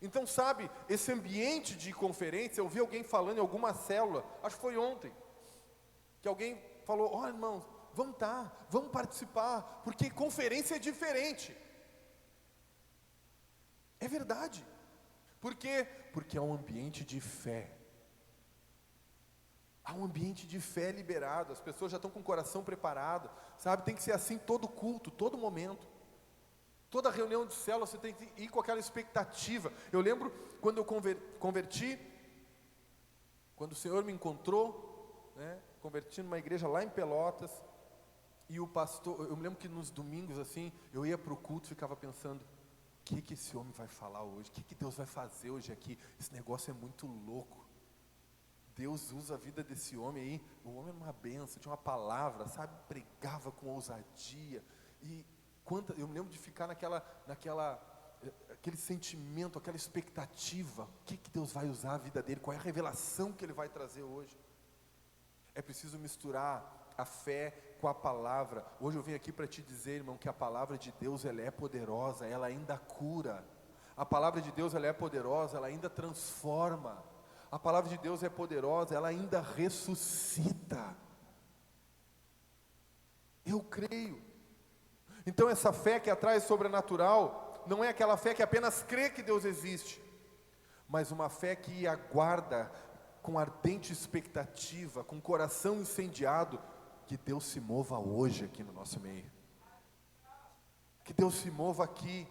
Então, sabe, esse ambiente de conferência, eu vi alguém falando em alguma célula, acho que foi ontem, que alguém falou, ó, irmãos, vamos participar, porque conferência é diferente. É verdade. Por quê? Porque é um ambiente de fé. Há um ambiente de fé liberado, as pessoas já estão com o coração preparado, sabe? Tem que ser assim todo culto, todo momento. Toda reunião de célula você tem que ir com aquela expectativa. Eu lembro quando eu converti, quando o Senhor me encontrou, né? Converti numa igreja lá em Pelotas, e o pastor, eu me lembro que nos domingos assim, eu ia para o culto e ficava pensando, o que esse homem vai falar hoje? O que Deus vai fazer hoje aqui? Esse negócio é muito louco. Deus usa a vida desse homem aí, o homem era uma benção, tinha uma palavra, sabe, pregava com ousadia, e eu me lembro de ficar aquele sentimento, aquela expectativa, o que Deus vai usar a vida dele, qual é a revelação que ele vai trazer hoje. É preciso misturar a fé com a palavra. Hoje eu vim aqui para te dizer, irmão, que a palavra de Deus, ela é poderosa, ela ainda cura. A palavra de Deus, ela é poderosa, ela ainda transforma. A palavra de Deus é poderosa, ela ainda ressuscita. Eu creio. Então essa fé que atrai sobrenatural, não é aquela fé que apenas crê que Deus existe, mas uma fé que aguarda com ardente expectativa, com coração incendiado, que Deus se mova hoje aqui no nosso meio. Que Deus se mova aqui.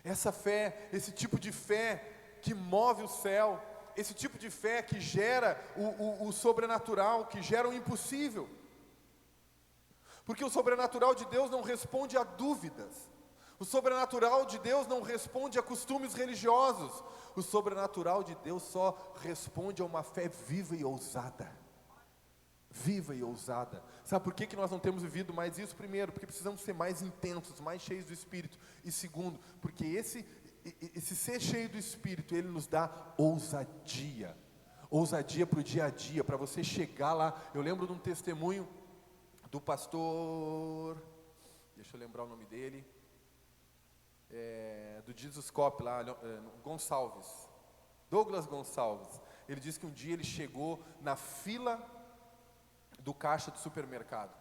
Essa fé, esse tipo de fé que move o céu, esse tipo de fé que gera o sobrenatural, que gera o impossível. Porque o sobrenatural de Deus não responde a dúvidas. O sobrenatural de Deus não responde a costumes religiosos. O sobrenatural de Deus só responde a uma fé viva e ousada. Viva e ousada. Sabe por que nós não temos vivido mais isso? Primeiro, porque precisamos ser mais intensos, mais cheios do Espírito. E segundo, porque esse ser cheio do Espírito, ele nos dá ousadia. Ousadia para o dia a dia, para você chegar lá. Eu lembro de um testemunho do pastor, deixa eu lembrar o nome dele, do Jesus Cop lá, Gonçalves, Douglas Gonçalves. Ele disse que um dia ele chegou na fila do caixa do supermercado,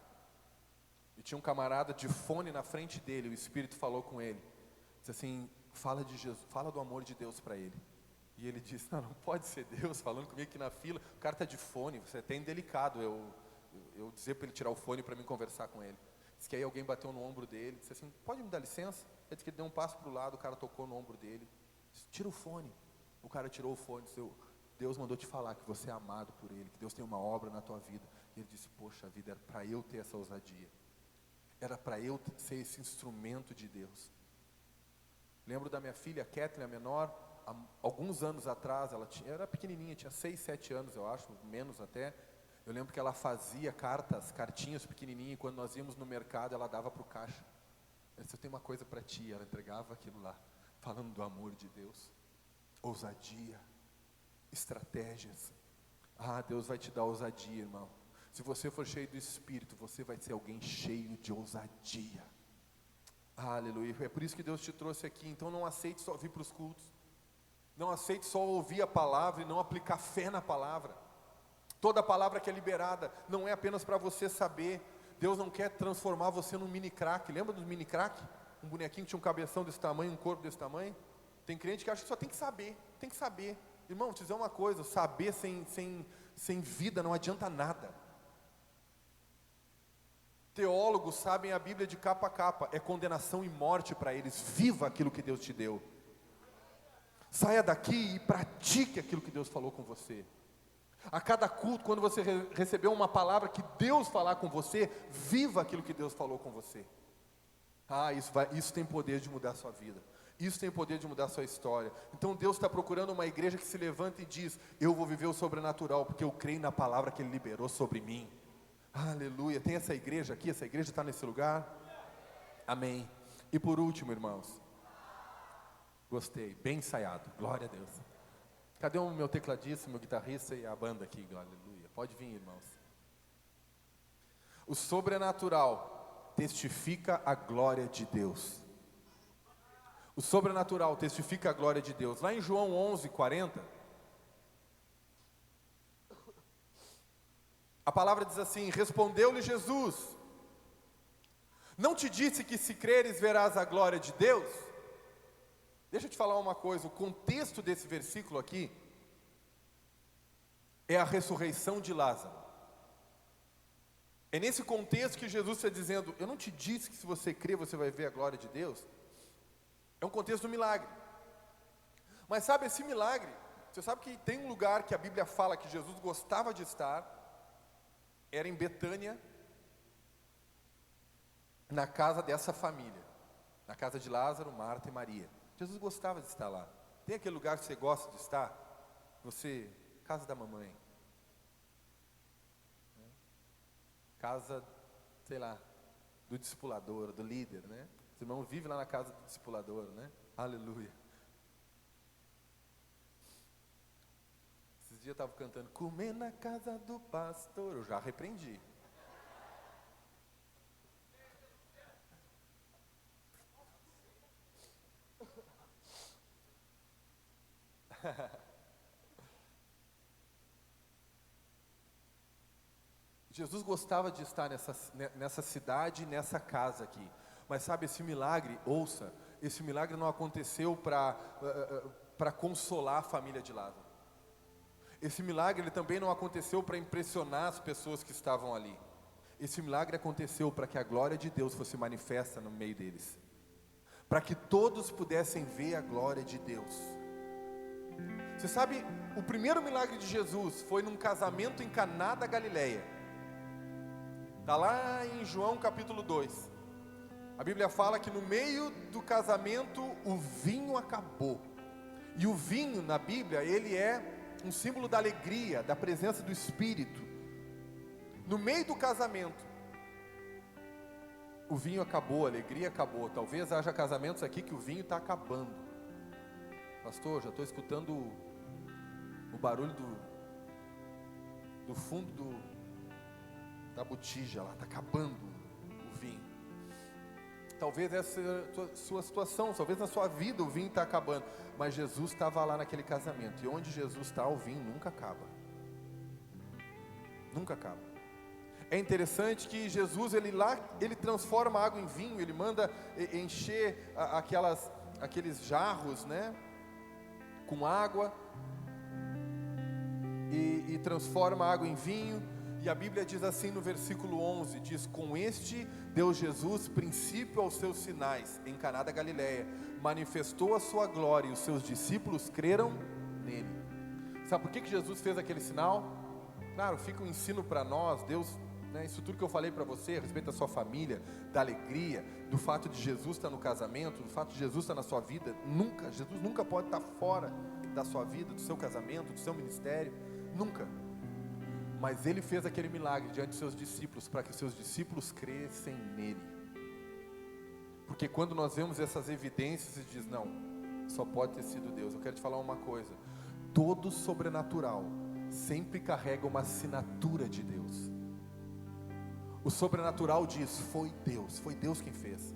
e tinha um camarada de fone na frente dele. O Espírito falou com ele, disse assim, fala de Jesus, fala do amor de Deus para ele. E ele disse, não pode ser Deus falando comigo aqui na fila, o cara está de fone, você é até indelicado eu dizer para ele tirar o fone para mim conversar com ele. Diz que aí alguém bateu no ombro dele, disse assim, pode me dar licença? Ele disse que ele deu um passo para o lado, o cara tocou no ombro dele, disse, tira o fone. O cara tirou o fone, disse, Deus mandou te falar que você é amado por Ele, que Deus tem uma obra na tua vida. E ele disse, poxa vida, era para eu ter essa ousadia, era para eu ser esse instrumento de Deus. Lembro da minha filha, Kathleen, a menor, há alguns anos atrás, era pequenininha, tinha 6, 7 anos eu acho, menos até. Eu lembro que ela fazia cartinhas pequenininhas, e quando nós íamos no mercado, ela dava para o caixa. Ela disse, eu tenho uma coisa para ti, ela entregava aquilo lá, falando do amor de Deus. Ousadia, estratégias. Deus vai te dar ousadia, irmão. Se você for cheio do Espírito, você vai ser alguém cheio de ousadia. Aleluia. É por isso que Deus te trouxe aqui. Então não aceite só vir para os cultos, não aceite só ouvir a palavra e não aplicar fé na palavra. Toda palavra que é liberada não é apenas para você saber. Deus não quer transformar você num mini crack. Lembra dos mini crack? Um bonequinho que tinha um cabeção desse tamanho, um corpo desse tamanho. Tem crente que acha que só tem que saber. Tem que saber. Irmão, vou te dizer uma coisa, saber sem vida não adianta nada. Teólogos sabem a Bíblia de capa a capa, é condenação e morte para eles. Viva aquilo que Deus te deu. Saia daqui e pratique aquilo que Deus falou com você. A cada culto, quando você recebeu uma palavra que Deus falar com você, viva aquilo que Deus falou com você. Isso tem poder de mudar a sua vida. Isso tem poder de mudar a sua história. Então Deus está procurando uma igreja que se levanta e diz: eu vou viver o sobrenatural, porque eu creio na palavra que Ele liberou sobre mim. Aleluia. Tem essa igreja aqui? Essa igreja está nesse lugar? Amém. E por último, irmãos, gostei, bem ensaiado, glória a Deus. Cadê o meu tecladista, meu guitarrista e a banda aqui? Aleluia. Pode vir, irmãos. O sobrenatural testifica a glória de Deus. O sobrenatural testifica a glória de Deus. Lá em João 11:40, a palavra diz assim: respondeu-lhe Jesus: não te disse que se creres verás a glória de Deus? Deixa eu te falar uma coisa, o contexto desse versículo aqui é a ressurreição de Lázaro. É nesse contexto que Jesus está dizendo: eu não te disse que se você crer você vai ver a glória de Deus? É um contexto do milagre. Mas sabe, esse milagre, você sabe que tem um lugar que a Bíblia fala que Jesus gostava de estar, era em Betânia, na casa dessa família, na casa de Lázaro, Marta e Maria. Jesus gostava de estar lá. Tem aquele lugar que você gosta de estar? Você, casa da mamãe, casa, sei lá, do discipulador, do líder, né? Os irmãos vivem lá na casa do discipulador, né? Aleluia. Esses dias eu estava cantando: comer na casa do pastor. Eu já repreendi. Jesus gostava de estar nessa cidade, nessa casa aqui. Mas sabe, esse milagre, ouça, esse milagre não aconteceu para consolar a família de Lázaro. Esse milagre ele também não aconteceu para impressionar as pessoas que estavam ali. Esse milagre aconteceu para que a glória de Deus fosse manifesta no meio deles. Para que todos pudessem ver a glória de Deus. Você sabe, o primeiro milagre de Jesus foi num casamento em Caná da Galileia. Está lá em João capítulo 2. A Bíblia fala que no meio do casamento o vinho acabou. E o vinho na Bíblia, ele é um símbolo da alegria, da presença do Espírito. No meio do casamento, o vinho acabou, a alegria acabou. Talvez haja casamentos aqui que o vinho está acabando. Pastor, já estou escutando o barulho do fundo da botija lá, está acabando o vinho. Talvez essa é a sua situação, talvez na sua vida o vinho está acabando. Mas Jesus estava lá naquele casamento. E onde Jesus está, o vinho nunca acaba. Nunca acaba. É interessante que Jesus, ele transforma a água em vinho. Ele manda encher aqueles jarros, né, com água. E transforma a água em vinho. E a Bíblia diz assim no versículo 11, diz: com este deu Jesus princípio aos seus sinais em Caná da Galileia, manifestou a sua glória e os seus discípulos creram nele. Sabe por que Jesus fez aquele sinal? Claro, fica um ensino para nós. Deus, né, isso tudo que eu falei para você a respeito da sua família, da alegria, do fato de Jesus estar no casamento, do fato de Jesus estar na sua vida. Jesus nunca pode estar fora da sua vida, do seu casamento, do seu ministério, nunca. Mas Ele fez aquele milagre diante dos seus discípulos, para que os seus discípulos crescem nele. Porque quando nós vemos essas evidências, e diz: não, só pode ter sido Deus. Eu quero te falar uma coisa: todo sobrenatural sempre carrega uma assinatura de Deus. O sobrenatural diz: foi Deus quem fez.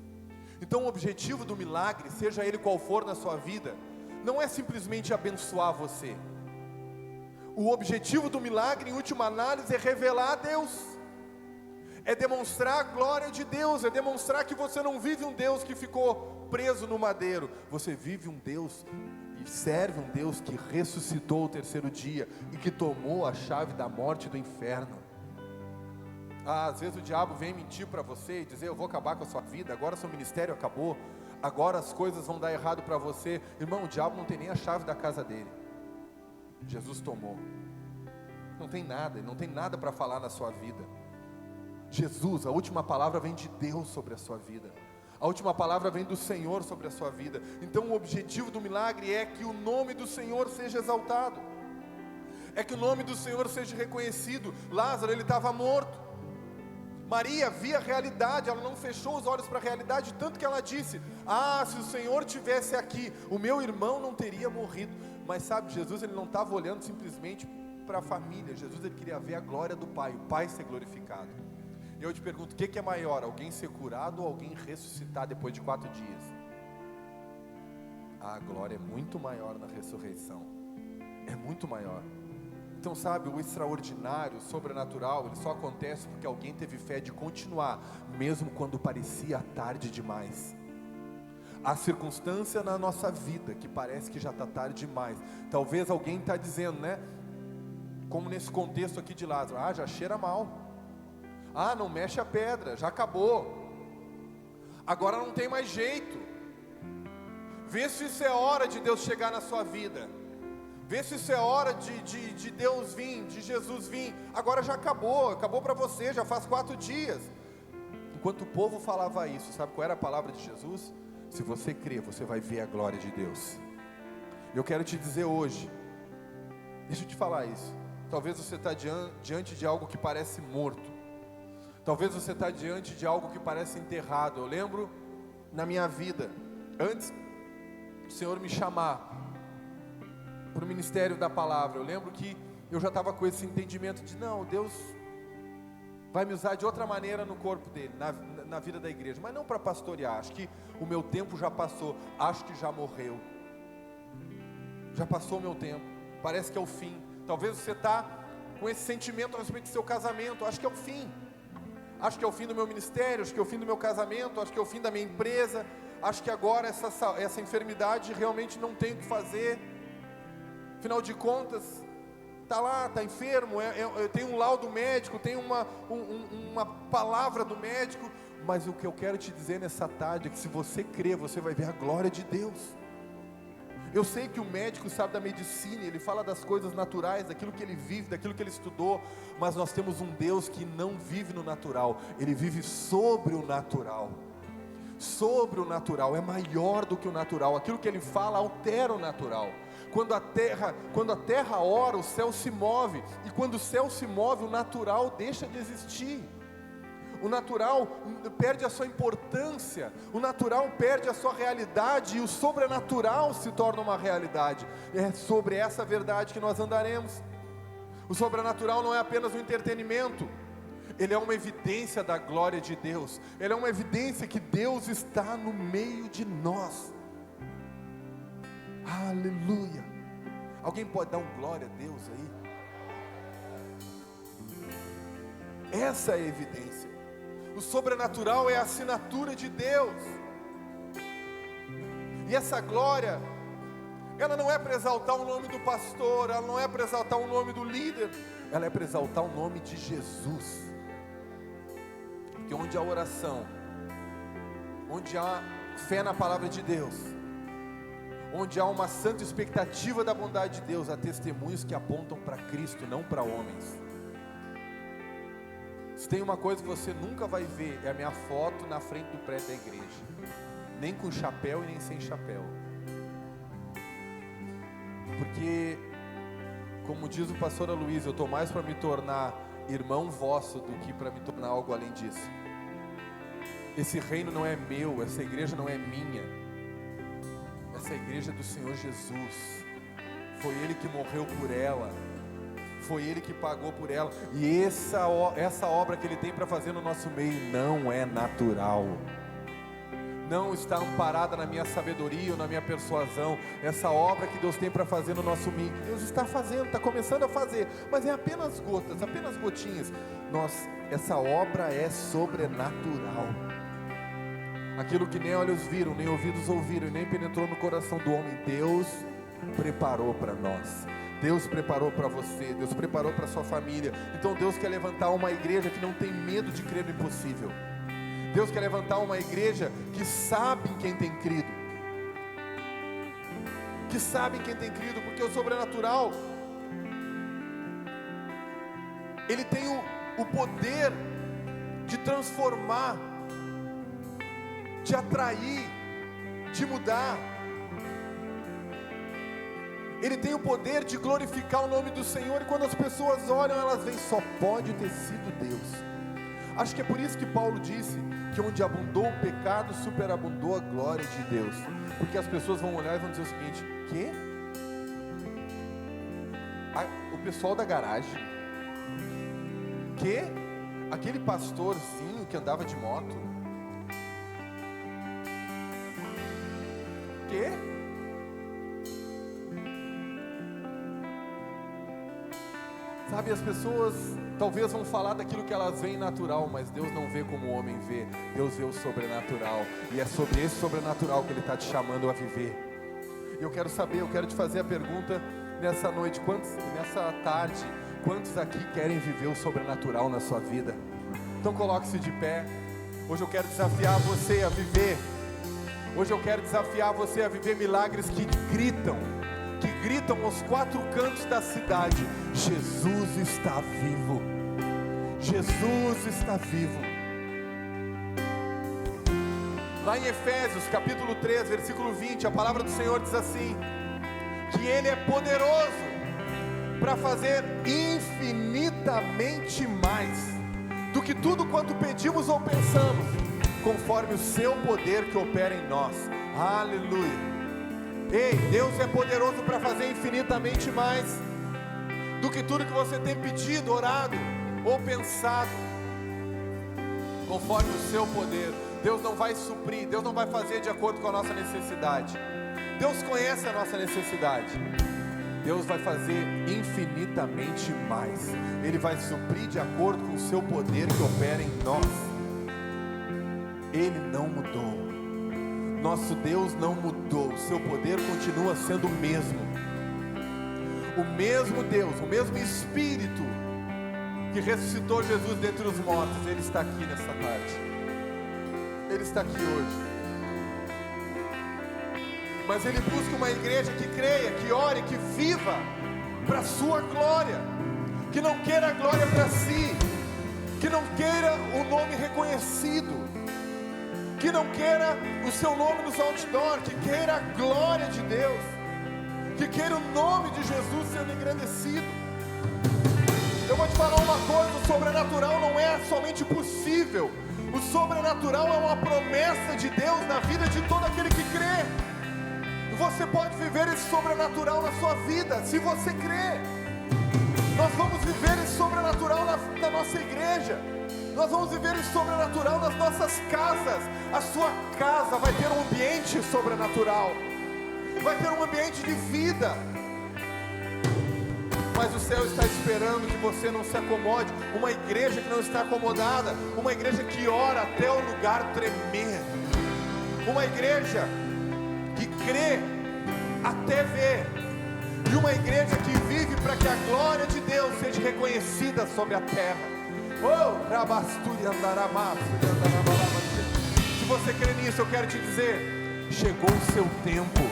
Então o objetivo do milagre, seja ele qual for na sua vida, não é simplesmente abençoar você. O objetivo do milagre, em última análise, é revelar a Deus, é demonstrar a glória de Deus, é demonstrar que você não vive um Deus que ficou preso no madeiro. Você vive um Deus e serve um Deus que ressuscitou o terceiro dia e que tomou a chave da morte e do inferno. Às vezes o diabo vem mentir para você e dizer: eu vou acabar com a sua vida, agora seu ministério acabou, agora as coisas vão dar errado para você. Irmão, o diabo não tem nem a chave da casa dele. Jesus tomou. Não tem nada, ele não tem nada para falar na sua vida. Jesus, a última palavra vem de Deus sobre a sua vida. A última palavra vem do Senhor sobre a sua vida. Então o objetivo do milagre é que o nome do Senhor seja exaltado, é que o nome do Senhor seja reconhecido. Lázaro, ele estava morto. Maria via a realidade, ela não fechou os olhos para a realidade, tanto que ela disse: ah, se o Senhor tivesse aqui, o meu irmão não teria morrido. Mas sabe, Jesus, ele não estava olhando simplesmente para a família. Jesus, ele queria ver a glória do Pai, o Pai ser glorificado. E eu te pergunto, o que é maior, alguém ser curado ou alguém ressuscitar depois de 4 dias? A glória é muito maior na ressurreição, é muito maior. Então sabe, o extraordinário, o sobrenatural, ele só acontece porque alguém teve fé de continuar, mesmo quando parecia tarde demais. Há circunstância na nossa vida que parece que já está tarde demais. Talvez alguém está dizendo, né? Como nesse contexto aqui de Lázaro: ah, já cheira mal. Ah, não mexe a pedra, já acabou. Agora não tem mais jeito. Vê se isso é hora de Deus chegar na sua vida. Vê se isso é hora de Deus vir, de Jesus vir. Agora já acabou para você, já faz 4 dias. Enquanto o povo falava isso, sabe qual era a palavra de Jesus? Se você crer, você vai ver a glória de Deus. Eu quero te dizer hoje, deixa eu te falar isso. Talvez você está diante de algo que parece morto. Talvez você está diante de algo que parece enterrado. Eu lembro na minha vida, antes do Senhor me chamar para o ministério da palavra, eu lembro que eu já estava com esse entendimento de: não, Deus vai me usar de outra maneira no corpo dele, na vida da igreja, mas não para pastorear. Acho que o meu tempo já passou, acho que já morreu, já passou o meu tempo, parece que é o fim. Talvez você está com esse sentimento a respeito do seu casamento: acho que é o fim, acho que é o fim do meu ministério, acho que é o fim do meu casamento, acho que é o fim da minha empresa, acho que agora essa enfermidade realmente não tem o que fazer. Afinal de contas, está lá, está enfermo, tem um laudo médico, tem uma palavra do médico. Mas o que eu quero te dizer nessa tarde é que se você crer, você vai ver a glória de Deus. Eu sei que o médico sabe da medicina, ele fala das coisas naturais, daquilo que ele vive, daquilo que ele estudou. Mas nós temos um Deus que não vive no natural, ele vive sobre o natural. Sobre o natural, é maior do que o natural. Aquilo que ele fala altera o natural. Quando a terra ora, o céu se move. E quando o céu se move, o natural deixa de existir. O natural perde a sua importância. O natural perde a sua realidade. E o sobrenatural se torna uma realidade. É sobre essa verdade que nós andaremos. O sobrenatural não é apenas um entretenimento. Ele é uma evidência da glória de Deus. Ele é uma evidência que Deus está no meio de nós. Aleluia. Alguém pode dar um glória a Deus aí? Essa é a evidência. O sobrenatural é a assinatura de Deus. E essa glória, ela não é para exaltar o nome do pastor, ela não é para exaltar o nome do líder, ela é para exaltar o nome de Jesus. Porque onde há oração, onde há fé na palavra de Deus, onde há uma santa expectativa da bondade de Deus, há testemunhos que apontam para Cristo, não para homens. Se tem uma coisa que você nunca vai ver, é a minha foto na frente do prédio da igreja, nem com chapéu e nem sem chapéu. Porque, como diz o pastor Aloysio, eu estou mais para me tornar irmão vosso do que para me tornar algo além disso. Esse reino não é meu, essa igreja não é minha. Essa igreja é do Senhor Jesus. Foi Ele que morreu por ela, foi Ele que pagou por ela. E essa obra que Ele tem para fazer no nosso meio não é natural, não está amparada na minha sabedoria ou na minha persuasão. Essa obra que Deus tem para fazer no nosso meio, Deus está fazendo, está começando a fazer, mas é apenas gotas, apenas gotinhas. Essa obra é sobrenatural. Aquilo que nem olhos viram, nem ouvidos ouviram, e nem penetrou no coração do homem, Deus preparou para nós. Deus preparou para você, Deus preparou para sua família. Então Deus quer levantar uma igreja que não tem medo de crer no impossível. Deus quer levantar uma igreja que sabe em quem tem crido. Que sabe em quem tem crido, porque o sobrenatural, ele tem o poder de transformar, de atrair, de mudar. Ele tem o poder de glorificar o nome do Senhor, e quando as pessoas olham, elas veem, só pode ter sido Deus. Acho que é por isso que Paulo disse que onde abundou o pecado, superabundou a glória de Deus. Porque as pessoas vão olhar e vão dizer o seguinte: quê? O pessoal da garagem? Quê? Aquele pastorzinho que andava de moto? Quê? Sabe, as pessoas talvez vão falar daquilo que elas veem natural, mas Deus não vê como o homem vê. Deus vê o sobrenatural, e é sobre esse sobrenatural que Ele está te chamando a viver. E eu quero saber, eu quero te fazer a pergunta nessa noite, nessa tarde, quantos aqui querem viver o sobrenatural na sua vida? Então coloque-se de pé. Hoje eu quero desafiar você a viver. Hoje eu quero desafiar você a viver milagres que gritam aos quatro cantos da cidade: Jesus está vivo. Jesus está vivo. Lá em Efésios capítulo 3, versículo 20, a palavra do Senhor diz assim: que Ele é poderoso para fazer infinitamente mais do que tudo quanto pedimos ou pensamos, conforme o seu poder que opera em nós. Aleluia. Ei, Deus é poderoso para fazer infinitamente mais do que tudo que você tem pedido, orado ou pensado, conforme o seu poder. Deus não vai suprir, Deus não vai fazer de acordo com a nossa necessidade. Deus conhece a nossa necessidade. Deus vai fazer infinitamente mais. Ele vai suprir de acordo com o seu poder que opera em nós. Ele não mudou. Nosso Deus não mudou. O seu poder continua sendo o mesmo. O mesmo Deus, o mesmo Espírito que ressuscitou Jesus dentre os mortos, Ele está aqui nessa tarde. Ele está aqui hoje. Mas Ele busca uma igreja que creia, que ore, que viva para a sua glória, que não queira a glória para si, que não queira o nome reconhecido, que não queira o seu nome nos outdoor, que queira a glória de Deus, que queira o nome de Jesus sendo engrandecido. Eu vou te falar uma coisa: o sobrenatural não é somente possível, o sobrenatural é uma promessa de Deus na vida de todo aquele que crê. Você pode viver esse sobrenatural na sua vida, se você crê. Nós vamos viver esse sobrenatural na nossa igreja. Nós vamos viver esse sobrenatural nas nossas casas. A sua casa vai ter um ambiente sobrenatural, vai ter um ambiente de vida. Mas o céu está esperando que você não se acomode. Uma igreja que não está acomodada, uma igreja que ora até o lugar tremer, uma igreja que crê até ver, e uma igreja que vive para que a glória de Deus seja reconhecida sobre a terra. Se você crê nisso, eu quero te dizer: chegou o seu tempo.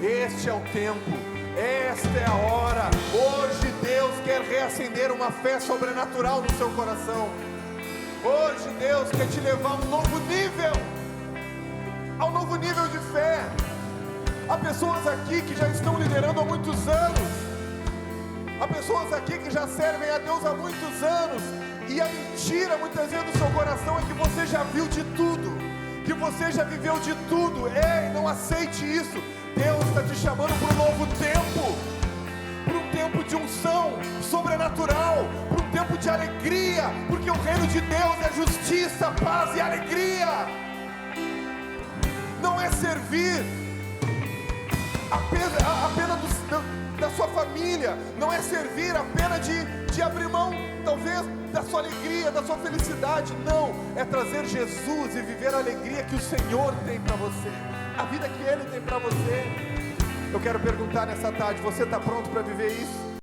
Este é o tempo, esta é a hora. Hoje Deus quer reacender uma fé sobrenatural no seu coração. Hoje Deus quer te levar a um novo nível, a um novo nível de fé. Há pessoas aqui que já estão liderando há muitos anos. Há pessoas aqui que já servem a Deus há muitos anos. E a mentira muitas vezes do seu coração é que você já viu de tudo, que você já viveu de tudo. Ei, não aceite isso. Deus está te chamando para um novo tempo, para um tempo de unção sobrenatural, para um tempo de alegria, porque o reino de Deus é justiça, paz e alegria. Não é servir apenas da sua família, não é servir apenas de abrir mão, talvez, da sua alegria, da sua felicidade. Não, é trazer Jesus e viver a alegria que o Senhor tem para você, a vida que Ele tem para você. Eu quero perguntar nessa tarde: você está pronto para viver isso?